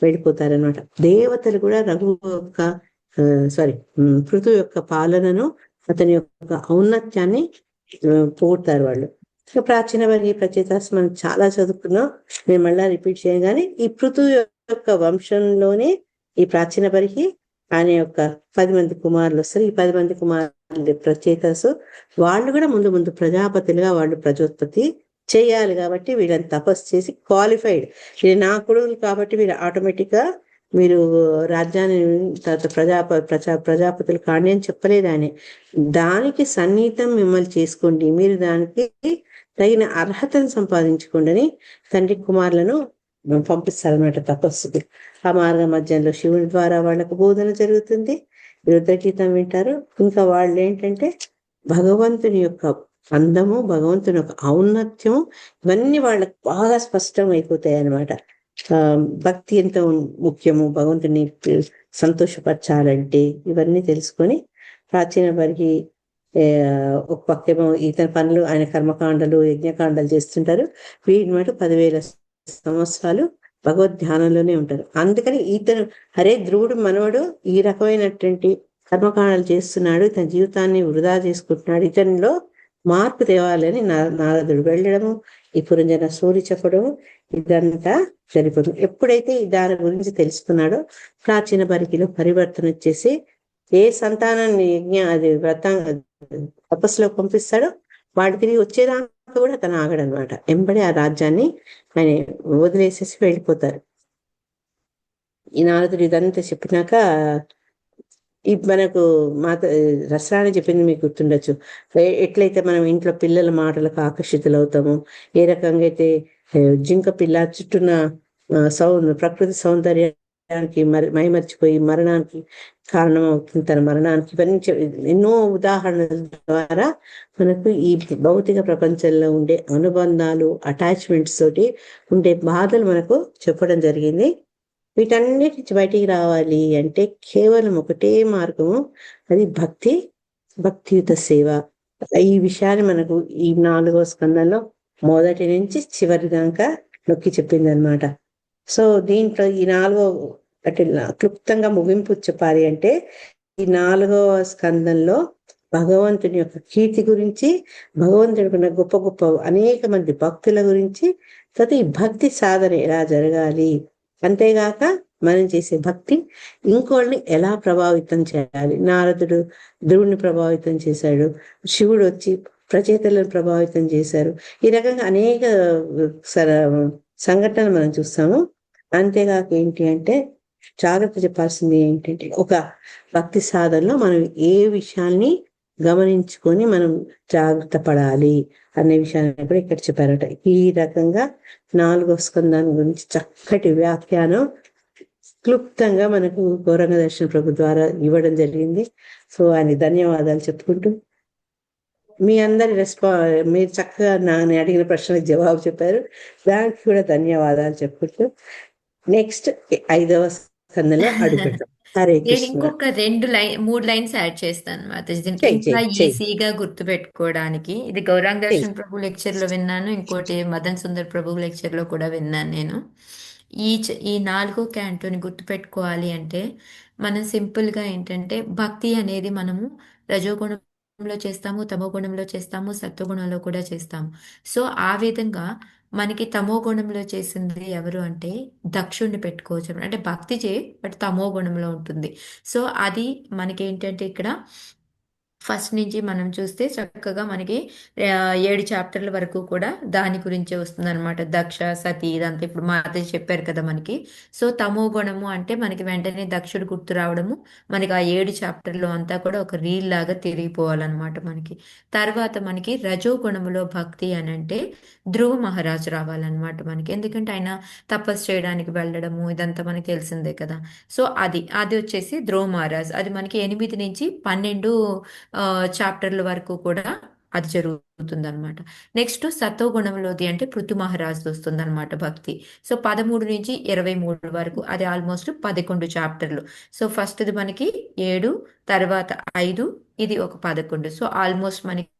వెళ్ళిపోతారనమాట. దేవతలు కూడా పృథు యొక్క పాలనను, అతని యొక్క ఔన్నత్యాన్ని పోతారు వాళ్ళు. ప్రాచీన వారి ప్రచేతాస్ మనం చాలా చదువుకున్నాం, మేము మళ్ళా రిపీట్ చేయగానే ఈ పృథు యొక్క వంశంలోనే ఈ ప్రాచీన పరిహి ఆయన యొక్క 10 మంది కుమారులు వస్తారు. ఈ 10 మంది కుమారులు ప్రచేతసు, వాళ్ళు కూడా ముందు ప్రజాపతులుగా వాళ్ళు ప్రజోత్పత్తి చేయాలి. కాబట్టి వీళ్ళని తపస్సు చేసి క్వాలిఫైడ్, ఇది నా కొడుకులు కాబట్టి వీరు ఆటోమేటిక్ గా మీరు రాజ్యాన్ని తర్వాత ప్రజాపతులు కాండి అని చెప్పలేదు ఆయన. దానికి సన్నిహితం మిమ్మల్ని చేసుకోండి, మీరు దానికి తగిన అర్హతను సంపాదించుకోండి అని తండ్రి కుమారులను పంపిస్తారనమాట తపస్సుకి. ఆ మార్గ మధ్యంలో శివుని ద్వారా వాళ్ళకు బోధన జరుగుతుంది, రుద్రగీతం వింటారు. ఇంకా వాళ్ళు ఏంటంటే భగవంతుని యొక్క అందము, భగవంతుని యొక్క ఔన్నత్యము, ఇవన్నీ వాళ్ళకు బాగా స్పష్టం అయిపోతాయి అన్నమాట. భక్తి ఎంత ముఖ్యము, భగవంతుని సంతోషపరచాలంటే ఇవన్నీ తెలుసుకొని ప్రాచీన వారికి ఒక పక్కేమో ఇతని పనులు, ఆయన కర్మకాండలు యజ్ఞకాండాలు చేస్తుంటారు. వీటి మాట 10,000 సంవత్సరాలు భగవద్ ధ్యానంలోనే ఉంటారు. అందుకని ఇతను ధ్రువుడు మనవడు ఈ రకమైనటువంటి కర్మకాండాలు చేస్తున్నాడు, తన జీవితాన్ని వృధా చేసుకుంటున్నాడు, ఇతనిలో మార్పు తేవాలని నారదుడు వెళ్ళడము, ఈ పురంజన సూరి చెప్పడము, ఇదంతా జరిగిపోతుంది. ఎప్పుడైతే దాని గురించి తెలుసుకున్నాడో ప్రాచీన బరికిలో పరివర్తన వచ్చేసి ఏ సంతానాన్ని తపస్సులో పంపిస్తాడో వాడి తిరిగి వచ్చేదాకా కూడా తను ఆగడనమాట. ఎంబడి ఆ రాజ్యాన్ని ఆయన వదిలేసేసి వెళ్ళిపోతారు. ఈ నారదుడు ఇదంతా చెప్పినాక మనకు రసరాణి చెప్పింది మీకు గుర్తుండొచ్చు. ఎట్లయితే మనం ఇంట్లో పిల్లల మాటలకు ఆకర్షితులు అవుతామో, ఏ రకంగా అయితే జింక పిల్ల చుట్టూన ప్రకృతి సౌందర్యానికి మైమర్చిపోయి మరణానికి కారణమవుతుంది, తన మరణానికి. ఇవన్నీ ఎన్నో ఉదాహరణల ద్వారా మనకు ఈ భౌతిక ప్రపంచంలో ఉండే అనుబంధాలు, అటాచ్మెంట్స్ తోటి ఉండే బాధలు మనకు చెప్పడం జరిగింది. వీటన్నిటి నుంచి బయటికి రావాలి అంటే కేవలం ఒకటే మార్గము, అది భక్తియుత సేవ. ఈ విషయాన్ని మనకు ఈ 4వ స్కందంలో మొదటి నుంచి చివరి దాకా నొక్కి చెప్పింది అనమాట. సో దీంట్లో ఈ 4వ అంటే క్లుప్తంగా ముగింపు చెప్పాలి అంటే, ఈ 4వ స్కందంలో భగవంతుని యొక్క కీర్తి గురించి, భగవంతుడి గొప్ప గొప్ప అనేక మంది భక్తుల గురించి, తర్వాత ఈ భక్తి సాధన ఎలా జరగాలి, అంతేగాక మనం చేసే భక్తి ఇంకోళ్ళని ఎలా ప్రభావితం చేయాలి. నారదుడు ధ్రువుని ప్రభావితం చేశాడు, శివుడు వచ్చి ప్రచేతలను ప్రభావితం చేశారు. ఈ రకంగా అనేక సంఘటనలు మనం చూస్తాము. అంతేగాక ఏంటి అంటే జాగ్రత్త చెప్పాల్సింది ఏంటంటే, ఒక భక్తి సాధనలో మనం ఏ విషయాల్ని గమనించుకొని మనం జాగ్రత్త పడాలి అనే విషయాన్ని కూడా ఇక్కడ చెప్పారట. ఈ రకంగా 4వ స్కందాన్ని గురించి చక్కటి వ్యాఖ్యానం క్లుప్తంగా మనకు గౌరంగ దర్శన ప్రభు ద్వారా ఇవ్వడం జరిగింది. సో ఆయన ధన్యవాదాలు చెప్పుకుంటూ, మీ అందరి మీరు చక్కగా నేను అడిగిన ప్రశ్నలకు జవాబు చెప్పారు, దానికి కూడా ధన్యవాదాలు చెప్పుకుంటూ నెక్స్ట్ 5వ స్కందంలో అడుగుపెడతాం. హరే నేను కృష్ణ. ఇంకొక 3 లైన్స్ యాడ్ చేస్తాను మాతాజీ, దీనికి ఇంకా ఈజీగా గుర్తు పెట్టుకోవడానికి. ఇది గౌరాంగ దర్శన్ ప్రభు లెక్చర్ లో విన్నాను, ఇంకోటి మదన్ సుందర్ ప్రభు లెక్చర్ లో కూడా విన్నాను నేను. ఈ 4 క్యాంటోని గుర్తుపెట్టుకోవాలి అంటే మనం సింపుల్గా ఏంటంటే భక్తి అనేది మనము రజోగుణంలో చేస్తాము, తమో గుణంలో చేస్తాము, సత్వగుణంలో కూడా చేస్తాము. సో ఆ విధంగా మనకి తమో గుణంలో చేసింది ఎవరు అంటే దక్షుణ్ణి పెట్టుకోవచ్చు అన్నమాట. అంటే భక్తి బట్ తమో గుణంలో ఉంటుంది. సో అది మనకి ఏంటంటే ఇక్కడ ఫస్ట్ నుంచి మనం చూస్తే చక్కగా మనకి 7 చాప్టర్ల వరకు కూడా దాని గురించే వస్తుంది అనమాట. దక్ష సతి ఇదంతా ఇప్పుడు మాతయ్య చెప్పారు కదా మనకి. సో తమో గుణము అంటే మనకి వెంటనే దక్షుడు గుర్తు రావడము, మనకి ఆ 7 చాప్టర్లో అంతా కూడా ఒక రీల్ లాగా తిరిగిపోవాలన్నమాట మనకి. తర్వాత మనకి రజో గుణములో భక్తి అని అంటే ధ్రువ మహారాజు రావాలన్నమాట మనకి. ఎందుకంటే ఆయన తపస్సు చేయడానికి వెళ్ళడము ఇదంతా మనకి తెలిసిందే కదా. సో అది వచ్చేసి ధ్రువ మహారాజ్. అది మనకి 8 నుంచి 12 చాప్టర్ల వరకు కూడా అది జరుగుతుంది అనమాట. నెక్స్ట్ సత్వగుణంలోది అంటే పృథు మహారాజు వస్తుంది అనమాట భక్తి. సో 13 నుంచి 23 వరకు అది ఆల్మోస్ట్ 11 చాప్టర్లు. సో ఫస్ట్ది మనకి 7, తర్వాత 5, ఇది ఒక 11. సో ఆల్మోస్ట్ మనకి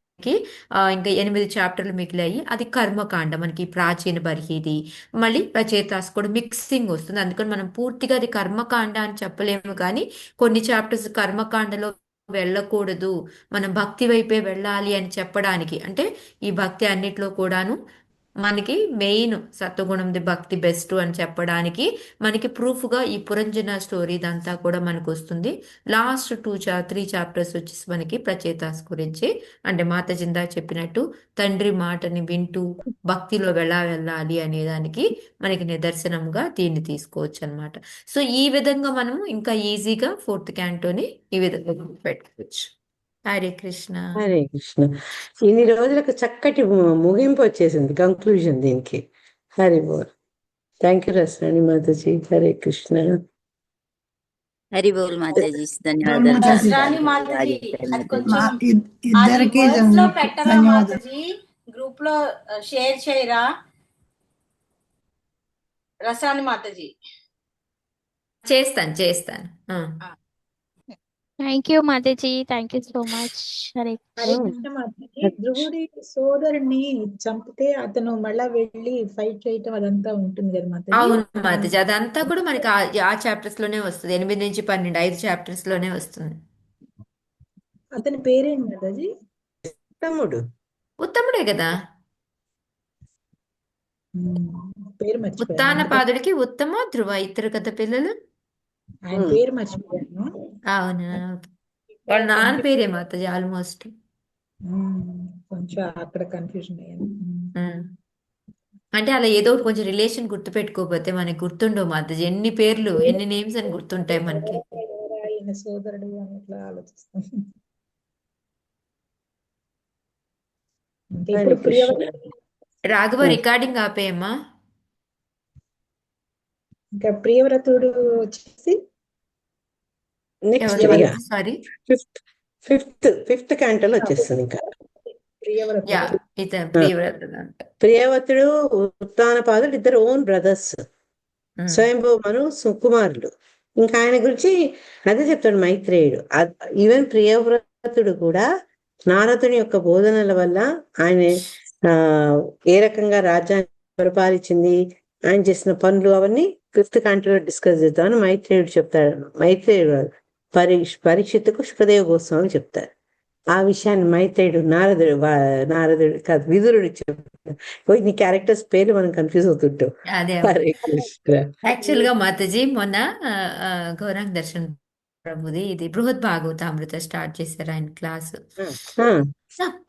ఇంకా 8 చాప్టర్లు మిగిలాయి. అది కర్మకాండ మనకి ప్రాచీన బర్హీది, మళ్ళీ రచయితాస్ కూడా మిక్సింగ్ వస్తుంది. అందుకని మనం పూర్తిగా అది కర్మకాండ అని చెప్పలేము, కానీ కొన్ని చాప్టర్స్ కర్మకాండలో వెళ్ళకూడదు, మనం భక్తి వైపే వెళ్ళాలి అని చెప్పడానికి. అంటే ఈ భక్తి అన్నిట్లో కూడాను మనకి మెయిన్ సత్వగుణంది భక్తి బెస్ట్ అని చెప్పడానికి మనకి ప్రూఫ్గా ఈ పురంజన స్టోరీ ఇదంతా కూడా మనకు వస్తుంది. లాస్ట్ 3 చాప్టర్స్ వచ్చేసి మనకి ప్రచేతాస్ గురించి, అంటే మాతాజిందా చెప్పినట్టు తండ్రి మాటని వింటూ భక్తిలో వెళ్ళాలి అనే దానికి మనకి నిదర్శనంగా దీన్ని తీసుకోవచ్చు అనమాట. సో ఈ విధంగా మనము ఇంకా ఈజీగా 4th క్యాంటోని ఈ విధంగా పెట్టుకోవచ్చు. హరే కృష్ణ. హరే కృష్ణ. ఇన్ని రోజులకు చక్కటి ముగింపు వచ్చేసింది, కంక్లూజన్ దీనికి. హరి బోల్. Thank you Rasarani Mataji. హరే కృష్ణ. హరి బోల్ మాతాజీ, ధన్యవాదాలు. రసరాణి మాతాజీ అది కొంచెం ఇద్దరికి words లో పెట్టరా ధన్యవాదాలు. మాతాజీ? గ్రూప్ లో షేర్ చేయరా రసరాణి మాతాజీ? చేస్తాను. Thank you Mataji, thank you so much. Hare Hare Krishna Mataji. ధ్రువుడి సోదరుడిని చంపితే అతను మళ్ళా వెళ్ళి ఫైట్ చేయటం అదంతా ఉంటుంది కదా మాతాజీ. అవును మాతాజీ, అదంతా కూడా మనకి ఆ చాప్టర్స్ లోనే వస్తుంది. 8 నుంచి 12 5 చాప్టర్స్ లోనే వస్తుంది. అతని పేరేంటి మాతాజీ? తమ్ముడు ఉత్తముడే కదా. పేరు మర్చిపోయాను. ఉత్తానపాదుడికి ఉత్తమ ధ్రువ ఇద్దరు కదా పిల్లలు. ఆయన పేరు మర్చిపోయాను. అవునా, వాళ్ళ నాన్న పేరే మాతాజీ ఆల్మోస్ట్. కొంచెం అక్కడ కన్ఫ్యూజన్ అయ్యాను. అంటే అలా ఏదో ఒకటి కొంచెం రిలేషన్ గుర్తు పెట్టుకోకపోతే మనకి గుర్తుండవు మాతాజీ. ఎన్ని పేర్లు ఎన్ని నేమ్స్ అని గుర్తుంటాయి మనకి. ఈయన సోదరుడు అని ఇట్లా ఆలోచిస్తాను. అంటే హరే ఇప్పుడు కృష్ణ. రాఘవ రికార్డింగ్ ఆపేయమ్మా. ఇంకా ప్రియవ్రతుడు వచ్చేసి నెక్స్ట్ ఎవరు? ఇక సారీ. ఫిఫ్త్ క్యాంటోలో వచ్చేస్తుంది ఇంకా. ప్రియవ్రతుడు. యా, ఇతను ప్రియవ్రతుడు అంట. ప్రియవతుడు ఉత్తానపాదుడు ఇద్దరు ఓన్ బ్రదర్స్, స్వయంభూమను సుకుమారులు. ఇంకా ఆయన గురించి అదే చెప్తాడు మైత్రేయుడు. ఈవెన్ ప్రియవ్రతుడు కూడా నారదుని యొక్క బోధనల వల్ల ఆయన ఏ రకంగా రాజ్యాన్ని పరిపాలించింది, ఆయన చేసిన పనులు అవన్నీ 5th క్యాంటోలో డిస్కస్ చేద్దామని మైత్రేయుడు చెప్తాడు. మైత్రేయుడు పరీక్షిత్తుకు శుకదేవ గోస్వామి చెప్తారు. ఆ విషయాన్ని మైత్రేయుడు నారదుడు కాదు విదురుడు చెప్తాడు. ఇన్ని క్యారెక్టర్స్ పేర్లు మనం కన్ఫ్యూజ్ అవుతుంటాం. అదే హరే కృష్ణ. యాక్చువల్ గా మాతాజీ మొన్న గౌరాంగ్ దర్శన్ ప్రభుది ఇది బృహత్ భాగవతామృత స్టార్ట్ చేశారు ఆయన క్లాస్.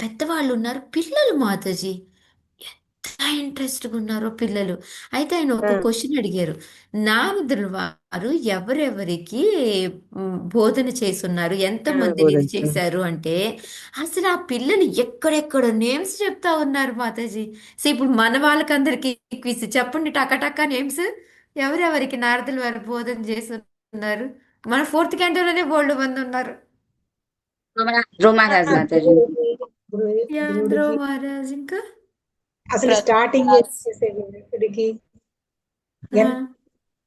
పెద్దవాళ్ళు ఉన్నారు, పిల్లలు మాతాజీ ఎంత ఇంట్రెస్ట్గా ఉన్నారో పిల్లలు. అయితే ఆయన ఒక క్వశ్చన్ అడిగారు, నారదుల వారు ఎవరెవరికి బోధన చేస్తున్నారు, ఎంతమందిని ఇది చేశారు అంటే అసలు ఆ పిల్లలు ఎక్కడెక్కడ నేమ్స్ చెప్తా ఉన్నారు మాతాజీ. సో ఇప్పుడు మన వాళ్ళకందరికి క్విజ్ చెప్పండి, టకా నేమ్స్ ఎవరెవరికి నారదుల వారు బోధన చేస్తున్నారు. మన 4th క్యాంటోలోనే బోల్డ్ మంది ఉన్నారు. ధ్రువ మహారాజ్ మాతాజీ. ధ్రువ మహారాజ్ ఇంకా అసలు స్టార్టింగ్ చేసేది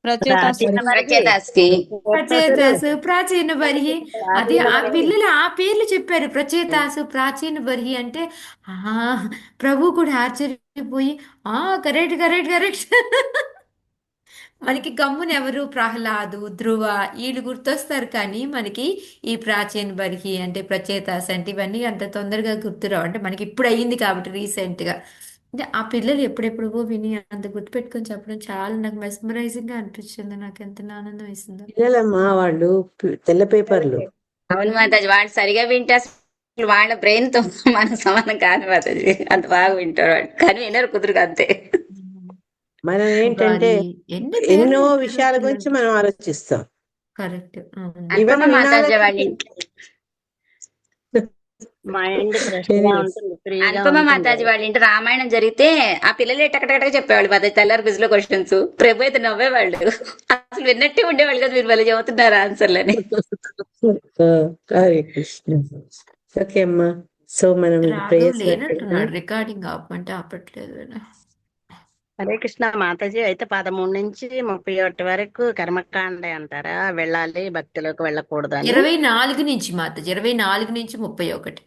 ప్రచేతాస్కి ప్రచేతాసు ప్రాచీన బర్హి. అది ఆ పిల్లలు ఆ పేర్లు చెప్పారు, ప్రచేతాసు ప్రాచీన బర్హి అంటే ప్రభు కూడా ఆశ్చర్యపోయి కరెక్ట్ మనకి గమ్మున ఎవరు ప్రహ్లాదు, ధ్రువ వీళ్ళు గుర్తొస్తారు కానీ మనకి ఈ ప్రాచీన బర్హి అంటే ప్రచేతాస్ అంటే ఇవన్నీ అంత తొందరగా గుర్తురావు. అంటే మనకి ఇప్పుడు అయ్యింది కాబట్టి రీసెంట్ గా. అంటే ఆ పిల్లలు ఎప్పుడెప్పుడో విని అంత గుర్తుపెట్టుకొని చెప్పడం చాలా నాకు మెస్మరైజింగ్ గా అనిపించింది. నాకు ఎంత ఆనందం వేసిందో. పిల్లలమ్మా వాళ్ళు తెల్ల పేపర్లు. అవును మాతాజీ, వాళ్ళు సరిగా వింటే అసలు వాళ్ళ బ్రెయిన్ తో మన సమానం కాదు మాతాజీ. అంత బాగా వింటారు వాళ్ళు, కానీ వినరు, కుదురుగా అంతే. మనం ఏంటంటే ఎన్ని పేర్లు ఎన్నో వింటారు విషయాల పిల్లలు. గురించి మనం ఆలోచిస్తాం. కరెక్ట్. అనుపమ ఇవన్నీ మాతాజీ వాళ్ళ వినాలంటే ఇంట్లో మైండ్ ఫ్రెష్ గా Anyways, ఉంటుంది, ఫ్రీగా అనుపమ ఉంటుంది. మాతాజీ వాళ్ళ ఇంటి రామాయణం జరిగితే ఆ పిల్లలే టకటకటక చెప్పేవాళ్ళు మాతాజీ, తెల్లారి బిజీలో క్వశ్చన్స్. ప్రభు అయితే నవ్వేవాళ్ళు, అసలు విన్నట్టే ఉండేవాళ్ళు కదా, మీరు భలే చదువుతున్నారు ఆన్సర్లని. హరే కృష్ణ. ఓకే అమ్మా, సో మనం రాఘవ్ ప్రేయర్స్ లేనట్టున్నాడు, రికార్డింగ్ ఆపమంటే ఆపట్లేదు. హరే కృష్ణ మాతాజీ. అయితే 13 నుంచి 31 వరకు కర్మకాండ అంటారా, వెళ్ళాలి భక్తిలోకి వెళ్ళకూడదు అని? 24 నుంచి మాతాజీ, 24 నుంచి 31.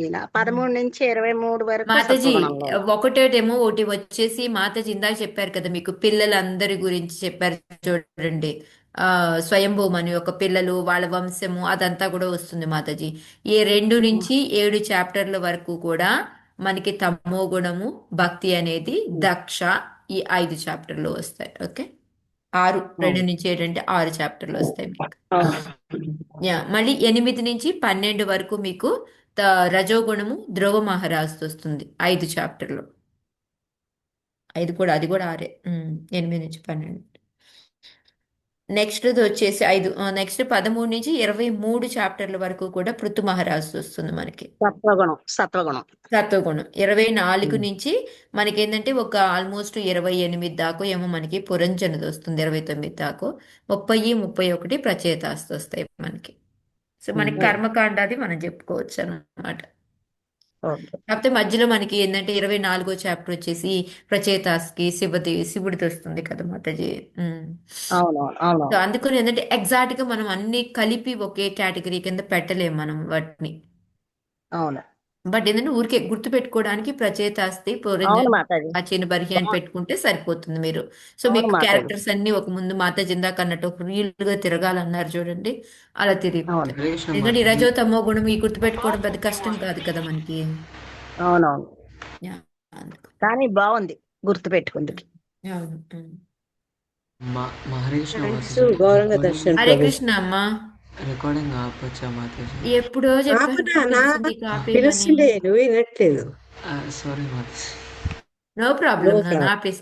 ఈయన 13 నుంచి 23 వరకు మాతాజీ సత్వగుణంలో. ఒకటేమో ఒకటి వచ్చేసి మాతాజీ ఇందాక చెప్పారు కదా మీకు, పిల్లలందరి గురించి చెప్పారు చూడండి. స్వయంభూమని ఒక పిల్లలు, వాళ్ళ వంశము అదంతా కూడా వస్తుంది మాతాజీ. ఈ 2 నుంచి 7 చాప్టర్ల వరకు కూడా మనకి తమో గుణము, భక్తి అనేది, దక్ష, ఈ 5 చాప్టర్లు వస్తాయి. ఓకే, 6, 2 నుంచి 7 అంటే 6 చాప్టర్లు వస్తాయి మీకు. మళ్ళీ 8 నుంచి 12 వరకు మీకు రజోగుణము, ధ్రువ మహారాజు వస్తుంది 5 చాప్టర్లు. 5 కూడా, అది కూడా 6. 8 నుంచి 12. నెక్స్ట్ వచ్చేసి 5, నెక్స్ట్ 13 నుంచి 23 చాప్టర్ల వరకు కూడా పృథు మహారాజు వస్తుంది మనకి. సత్వగుణం. 24 నుంచి మనకి ఏంటంటే ఒక ఆల్మోస్ట్ 28 దాకా ఏమో మనకి పురంజనది వస్తుంది, 29 దాకా. 30, 31 ప్రచేతాస్తు వస్తాయి మనకి. సో మనకి కర్మకాండాది మనం చెప్పుకోవచ్చు అన్నమాట. కాకపోతే మధ్యలో మనకి ఏంటంటే 24వ చాప్టర్ వచ్చేసి ప్రచేతాస్కి శివుడితో వస్తుంది కదా మాతాజీ. సో అందుకని ఏంటంటే ఎగ్జాక్ట్ గా మనం అన్ని కలిపి ఒకే కేటగిరీ కింద పెట్టలేము మనం వాటిని. బట్ ఏంటంటే ఊరికే గుర్తు పెట్టుకోవడానికి ప్రచేతాస్తి, ప్రాచీన బర్హి అని పెట్టుకుంటే సరిపోతుంది మీరు. సో మీకు క్యారెక్టర్స్ అన్ని ఒక ముందు మాతాజీ ఇందాక అన్నట్టు ఒక రీల్ గా తిరగాలన్నారు చూడండి, అలా తిరిగిపోతాయి. ఎందుకంటే ఈ రజో తమో గుణం ఈ గుర్తు పెట్టుకోవడం పెద్ద కష్టం కాదు కదా మనకి. కానీ బాగుంది గుర్తు పెట్టుకుందుకు. గౌరంగ దర్శన్ హరే కృష్ణ అమ్మా. రికార్డింగ్ ఆపొచ్చా మాతాజీ? ఎప్పుడో పిలుస్తుండే నువ్వు వినట్లేదు. సారీ మాతాజీ. నో ప్రాబ్లం, ఆపేసి